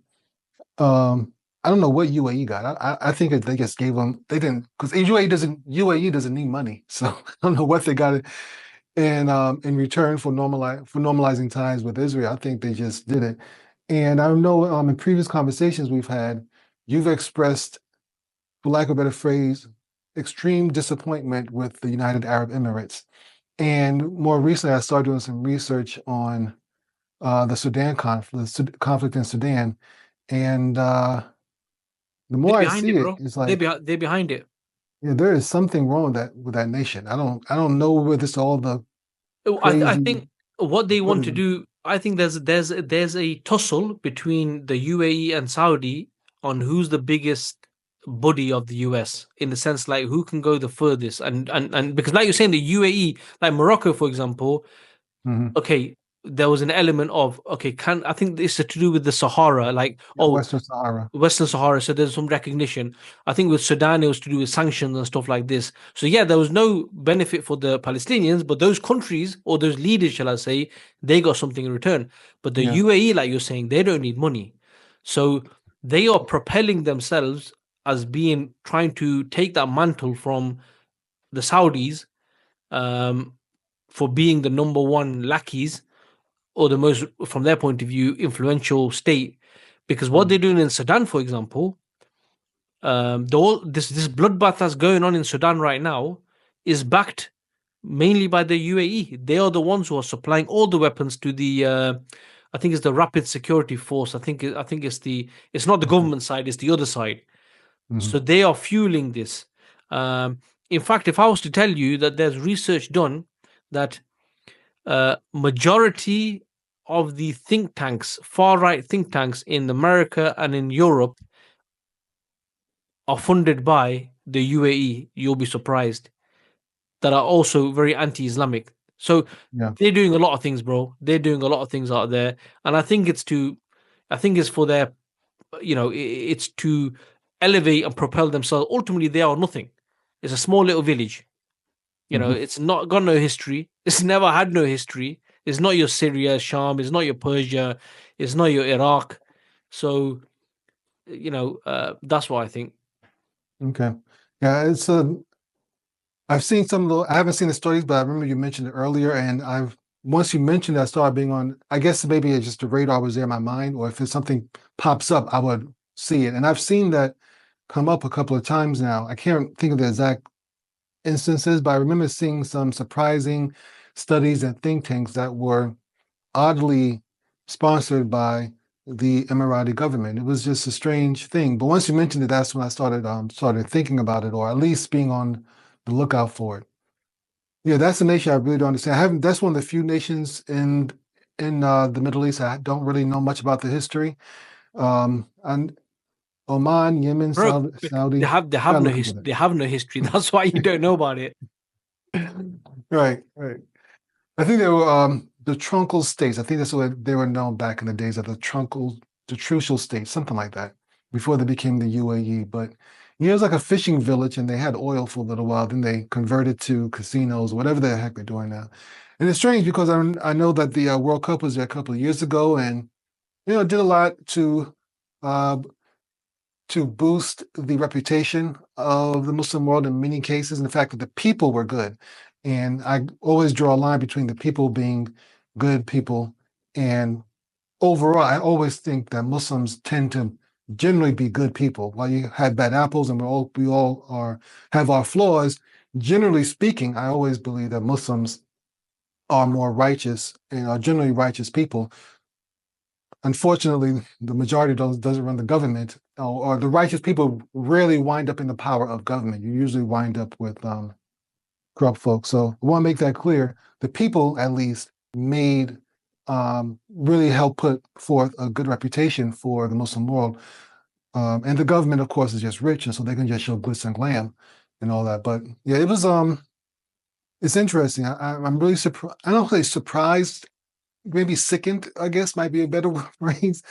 I don't know what UAE got. I think they just gave them, they didn't, because UAE doesn't need money. So I don't know what they got in return for normalizing ties with Israel. I think they just did it. And I know in previous conversations we've had, you've expressed, for lack of a better phrase, extreme disappointment with the United Arab Emirates. And more recently, I started doing some research on the Sudan conflict, the conflict in Sudan. And the they're more I behind see it, it, bro. it's like, They're behind it. yeah, there is something wrong with that nation. I don't know whether it's all the I crazy think what they want to tourism. do, I think there's a tussle between the UAE and Saudi on who's the biggest buddy of the US, in the sense like who can go the furthest, and because like you're saying, the UAE, like Morocco, for example, Mhm. okay, there was an element of, okay, can I think this is to do with the Sahara, like, Yeah, oh, Western Sahara. Western Sahara, so there's some recognition. I think with Sudan, it was to do with sanctions and stuff like this. So yeah, there was no benefit for the Palestinians, but those countries, or those leaders, shall I say, they got something in return. But the Yeah. UAE, like you're saying, they don't need money. So they are propelling themselves as being, trying to take that mantle from the Saudis, um, for being the number one lackeys, or the most, from their point of view, influential state. Because what Mhm. they're doing in Sudan, for example, this bloodbath that's going on in Sudan right now is backed mainly by the UAE. They are the ones who are supplying all the weapons to the, I think it's the Rapid Security Force. I think it's not the Okay. government side, it's the other side. Mhm. So they are fueling this. In fact, if I was to tell you that there's research done that majority of the think tanks, far right think tanks in America and in Europe, are funded by the UAE, you'll be surprised, that are also very anti-Islamic. So Yeah. they're doing a lot of things, bro. They're doing a lot of things out there, and I think it's for their, it's to elevate and propel themselves. Ultimately, they are nothing. It's a small little village. Mhm. It's not got no history. It's never had no history. It's not your Syria, Sham. It's not your Persia. It's not your Iraq. So that's what I think. Okay. Yeah, it's I've seen some of the, I haven't seen the stories, but I remember you mentioned it earlier, and once you mentioned it, I started being on, I guess maybe it's just the radar was there in my mind, or if it's something pops up, I would see it. And I've seen that come up a couple of times now. I can't think of the exact instances, but I remember seeing some surprising studies and think tanks that were oddly sponsored by the Emirati government. It was just a strange thing. But once you mentioned it, that's when I started thinking about it, or at least being on the lookout for it. Yeah, that's a nation I really don't understand. I haven't. That's one of the few nations in the Middle East I don't really know much about the history. And Oman, Yemen, Bro, Saudi. Gotta look into that. they have no history. That's why you don't know about it. Right, right. I think they were the truncal states. I think that's what they were known back in the days of the trucial states, something like that, before they became the UAE. But yeah, it was like a fishing village, and they had oil for a little while. Then they converted to casinos, whatever the heck they're doing now. And it's strange because I know that the World Cup was there a couple of years ago, and did a lot uh, to boost the reputation of the Muslim world in many cases, and the fact that the people were good. And I always draw a line between the people being good people and overall, I always think that Muslims tend to generally be good people. While you have bad apples and we all have our flaws, generally speaking, I always believe that Muslims are more righteous and are generally righteous people. Unfortunately, the majority doesn't run the government, or the righteous people rarely wind up in the power of government. You usually wind up with corrupt folks. So I want to make that clear. The people, at least, made really help put forth a good reputation for the Muslim world. And the government, of course, is just rich, and so they can just show glitz and glam and all that. But yeah, it was it's interesting. I'm really surprised. I don't say surprised, maybe sickened, I guess might be a better phrase.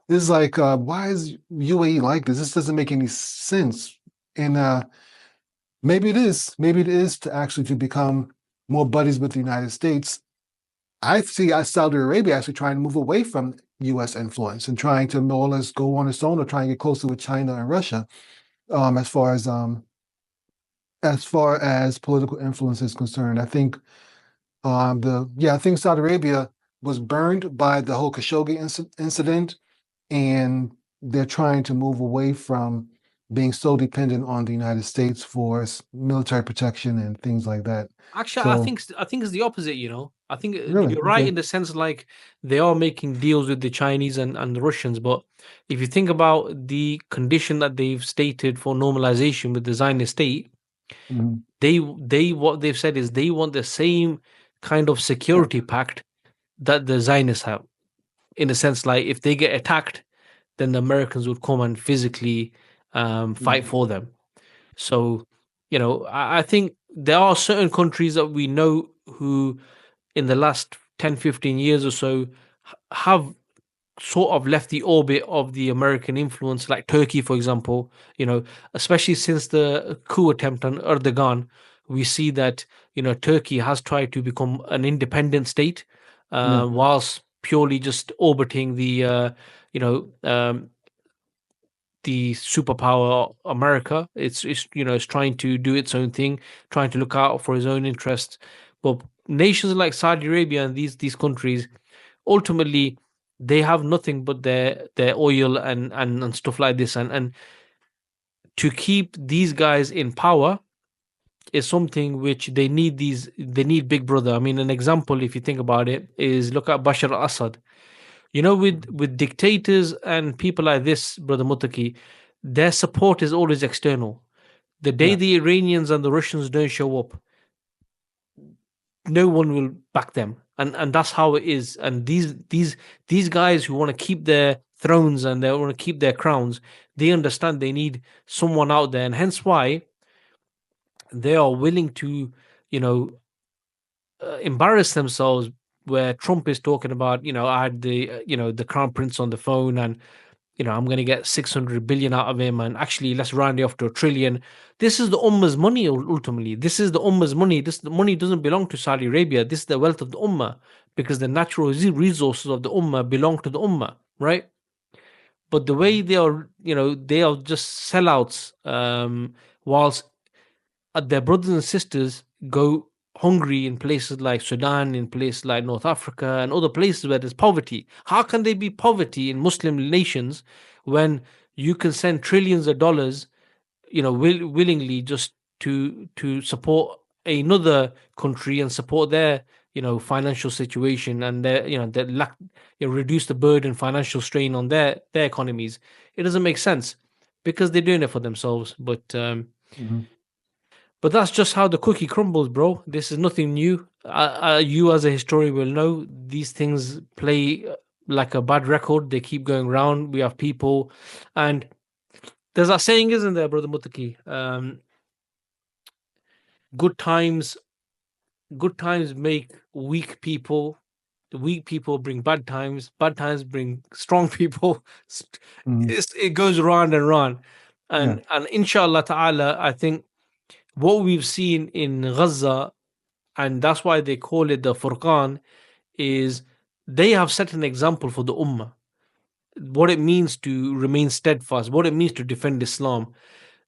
It's like, why is UAE like this? This doesn't make any sense. And maybe it is. Maybe it is to actually to become more buddies with the United States. I see Saudi Arabia actually trying to move away from U.S. influence and trying to more or less go on its own or try and get closer with China and Russia, as far as political influence is concerned. I think I think Saudi Arabia was burned by the whole Khashoggi incident, and they're trying to move away from being so dependent on the United States for military protection and things like that. Actually, So I think it's the opposite. I think really, you're right okay, in the sense like they are making deals with the Chinese and the Russians, but if you think about the condition that they've stated for normalization with the Zionist state, mhm, they what they've said is they want the same kind of yeah, security pact that the Zionists have. In a sense, like if they get attacked, then the Americans would come and physically fight mhm, for them. So, I think there are certain countries that we know who, in the last 10, 15 years or so, have sort of left the orbit of the American influence, like Turkey, for example, especially since the coup attempt on Erdogan, we see that, Turkey has tried to become an independent state, yeah, whilst purely just orbiting you know, um, the superpower America. It's trying to do its own thing, trying to look out for its own interests. But nations like Saudi Arabia and these countries, ultimately, they have nothing but their oil and stuff like this. And to keep these guys in power is something which they need Big Brother. I mean, an example, if you think about it, is look at Bashar al-Assad. mhm, With dictators and people like this, Brother Muttaqi, their support is always external. The day yeah, the Iranians and the Russians don't show up, no one will back them. And that's how it is. And these guys who want to keep their thrones and they want to keep their crowns, they understand they need someone out there. And hence why they are willing to, you know, embarrass themselves where Trump is talking about, I had the crown prince on the phone and I'm going to get 600 billion out of him, and actually let's round it off to a trillion. This is the Ummah's money. Ultimately, this is the Ummah's money. The money doesn't belong to Saudi Arabia. This is the wealth of the Ummah, because the natural resources of the Ummah belong to the Ummah, right? But the way they are just sellouts, whilst their brothers and sisters go hungry in places like Sudan, in places like North Africa, and other places where there's poverty. How can there be poverty in Muslim nations when you can send trillions of dollars, willingly, just to support another country and support their financial situation, and their lack, reduce the burden, financial strain on their economies? It doesn't make sense because they're doing it for themselves. mhm. But that's just how the cookie crumbles, bro. This is nothing new. You, as a historian, will know these things play like a bad record. They keep going round. We have people, and there's that saying, isn't there, brother Muttaqi? Good times, good times make weak people. The weak people bring bad times. Bad times bring strong people. Mhm. It goes round and round, Yeah. and inshallah ta'ala, I think what we've seen in Gaza, and that's why they call it the Furqan, is they have set an example for the Ummah. What it means to remain steadfast, what it means to defend Islam.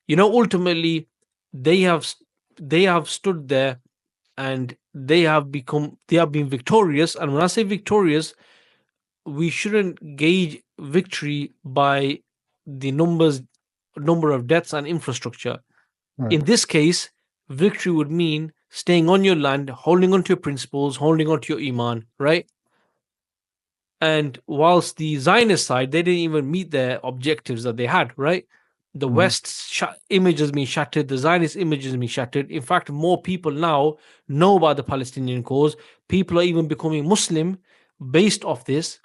Ultimately, they have they have stood there and they have been victorious. And when I say victorious, we shouldn't gauge victory by the number of deaths and infrastructure. Right. In this case, victory would mean staying on your land, holding on to your principles, holding on to your iman, right? And whilst the Zionist side, they didn't even meet their objectives that they had, right? The Mhm. West's image has been shattered, the Zionist image has been shattered. In fact, more people now know about the Palestinian cause. People are even becoming Muslim based off this.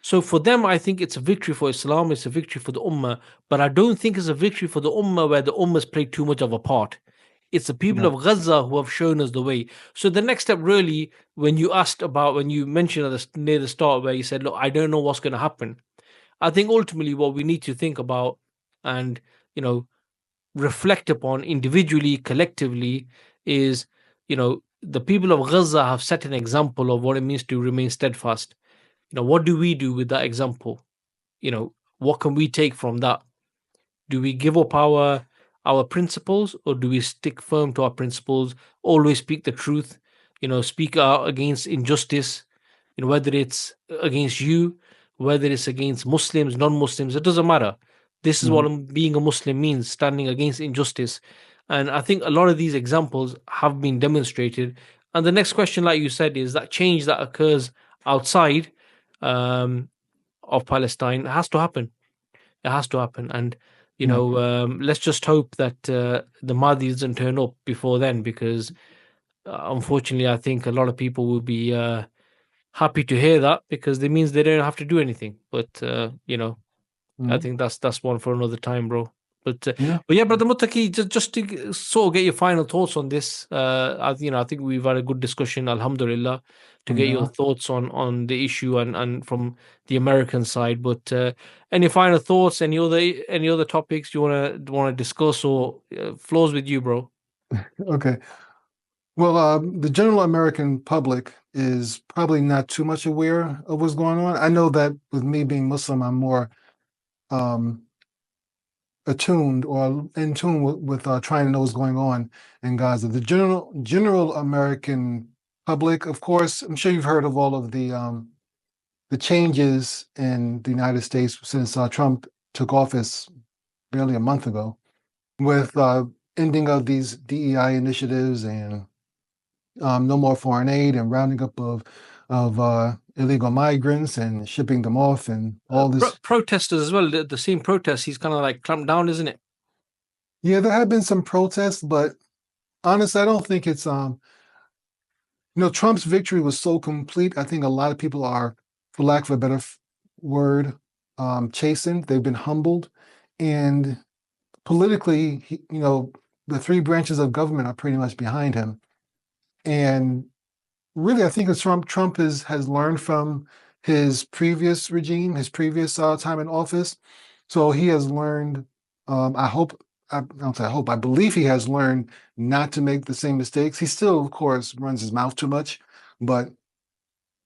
So for them, I think it's a victory for Islam, it's a victory for the Ummah, but I don't think it's a victory for the Ummah where the Ummah's played too much of a part. It's the people No. of Gaza who have shown us the way. So the next step, really, when you mentioned near the start where you said, look, I don't know what's going to happen. I think ultimately what we need to think about and, you know, reflect upon individually, collectively, is, the people of Gaza have set an example of what it means to remain steadfast. What do we do with that example? What can we take from that? Do we give up our principles, or do we stick firm to our principles, always speak the truth, speak out against injustice, whether it's against you, whether it's against Muslims, non-Muslims, it doesn't matter. This is what Mhm. being a Muslim means, standing against injustice. And I think a lot of these examples have been demonstrated. And the next question, like you said, is that change that occurs outside um, of Palestine has to happen. It has to happen. And Yeah. let's just hope that the Mahdi doesn't turn up before then, because unfortunately, I think a lot of people will be happy to hear that, because it means they don't have to do anything. But I Mhm. think that's one for another time, bro. But Yeah. but yeah, brother Muttaqi, just to sort of get your final thoughts on this. I think we've had a good discussion, Alhamdulillah, to get your Alhamdulillah. thoughts on the issue and from the American side. But any final thoughts? Any other topics you wanna discuss, or floors with you, bro? Okay. Well, the general American public is probably not too much aware of what's going on. I know that with me being Muslim, I'm more um, attuned or in tune with trying to know what's going on in Gaza. The general American public, of course, I'm sure you've heard of all of the changes in the United States since Trump took office barely a month ago, with ending of these DEI initiatives and no more foreign aid and rounding up of illegal migrants and shipping them off and all this. Protesters as well. The same protests. He's kind of like clamped down, isn't it? Yeah, there have been some protests, but honestly, I don't think it's Trump's victory was so complete. I think a lot of people are, for lack of a better word, chastened. They've been humbled, and politically, the three branches of government are pretty much behind him. And really, I think it's Trump has learned from his previous regime, his previous time in office. So he has learned. I hope. I don't say I hope. I believe he has learned not to make the same mistakes. He still, of course, runs his mouth too much, but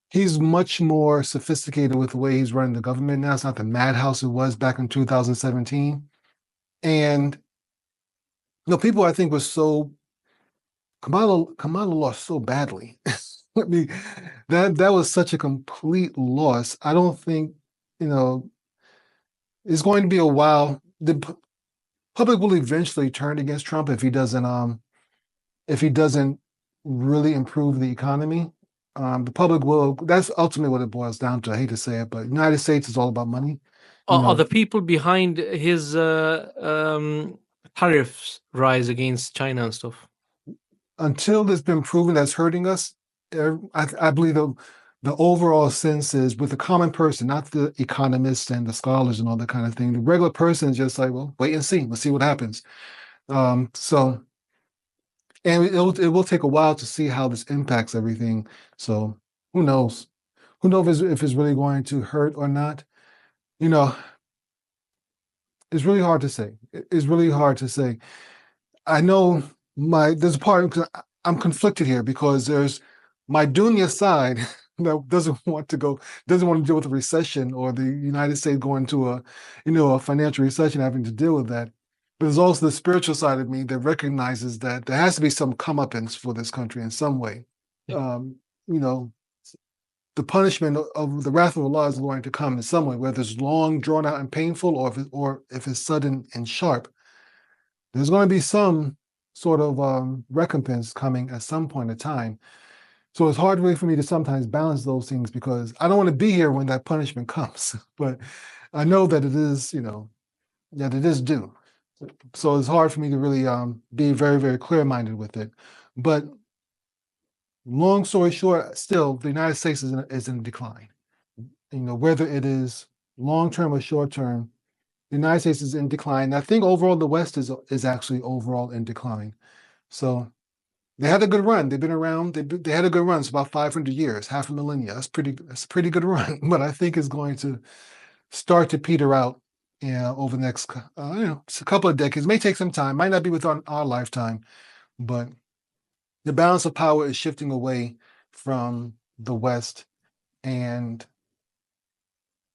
he's much more sophisticated with the way he's running the government now. It's not the madhouse it was back in 2017. And people I think was so Kamala lost so badly. I mean, that was such a complete loss. I don't think, you know, it's going to be a while. The public will eventually turn against Trump if he doesn't really improve the economy. The public will. That's ultimately what it boils down to. I hate to say it, but United States is all about money. You Are know, the people behind his tariffs rise against China and stuff? until it's been proven that's hurting us, I believe the overall sense is with the common person, not the economists and the scholars and all that kind of thing. The regular person is just like, well, wait and see. Let's see what happens. So, and it will take a while to see how this impacts everything. So, who knows? Who knows if it's really going to hurt or not? You know, it's really hard to say. It's really hard to say. I know there's a part because I'm conflicted here because there's my dunya side that doesn't want to deal with a recession or the United States going to a financial recession, having to deal with that. But there's also the spiritual side of me that recognizes that there has to be some comeuppance for this country in some way. Yeah. Um, you know, the punishment of the wrath of Allah is going to come in some way, whether it's long, drawn out, and painful, or if it's sudden and sharp. There's going to be some sort of recompense coming at some point in time. So it's hard really for me to sometimes balance those things because I don't want to be here when that punishment comes. But I know that that it is due. So it's hard for me to really be very, very clear-minded with it. But long story short, still, the United States is in decline. whether it is long term or short term, the United States is in decline. I think overall the West is actually overall in decline. So they had a good run. They've been around. They had a good run. It's about 500 years, half a millennia. That's a pretty good run. But I think it's going to start to peter out, over the next, it's a couple of decades. It may take some time. Might not be within our lifetime, but the balance of power is shifting away from the West, and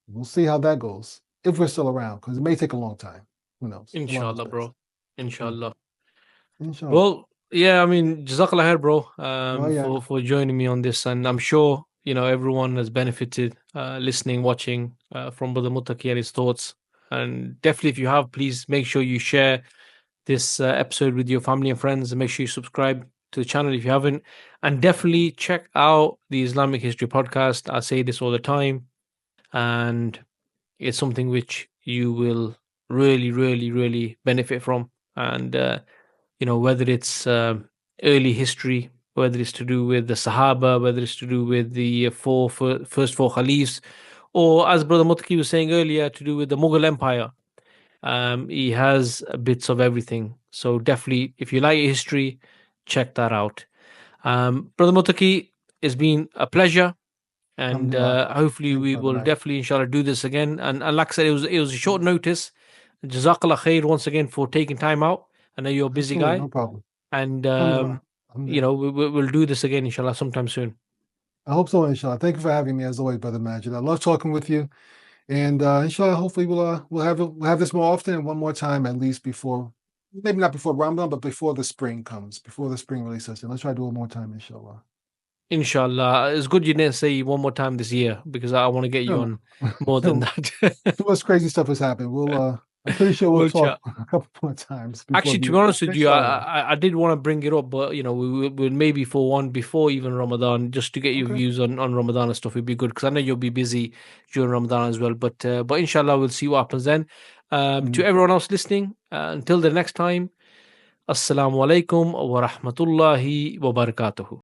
we'll see how that goes if we're still around, because it may take a long time. Who knows? Inshallah, bro. Mm. Inshallah. Inshallah. Well, yeah, I mean, Jazakallah khair, bro, yeah. for joining me on this. And I'm sure, everyone has benefited listening, watching from Brother Muttaqi and his thoughts. And definitely, if you have, please make sure you share this episode with your family and friends, and make sure you subscribe to the channel if you haven't. And definitely check out the Islamic History Podcast. I say this all the time, and it's something which you will really, really, really benefit from. And whether it's early history, whether it's to do with the Sahaba, whether it's to do with the first four Caliphs, or as Brother Muttaqi was saying earlier, to do with the Mughal Empire. He has bits of everything. So definitely, if you like history, check that out. Brother Muttaqi, it's been a pleasure. And hopefully we will definitely, inshallah, do this again. And like I said, it was a short notice. Jazakallah khair once again for taking time out. I know you're a busy guy. No problem. And, we'll do this again, inshallah, sometime soon. I hope so, inshallah. Thank you for having me, as always, Brother Majid. I love talking with you. And inshallah, hopefully we'll have this more often, and one more time at least before, maybe not before Ramadan, but before the spring comes, before the spring really sets in. Let's try to do it more time, inshallah. Inshallah. It's good you didn't say one more time this year, because I want to get you on more than that. Too much crazy stuff has happened. I'm pretty sure we'll talk a couple more times. Actually, to be honest with you, I did want to bring it up, but we maybe for one before even Ramadan, just to get your views on Ramadan and stuff, would be good, because I know you'll be busy during Ramadan as well. But inshallah, we'll see what happens then. To everyone else listening, until the next time, Assalamu alaikum wa rahmatullahi wa barakatuhu.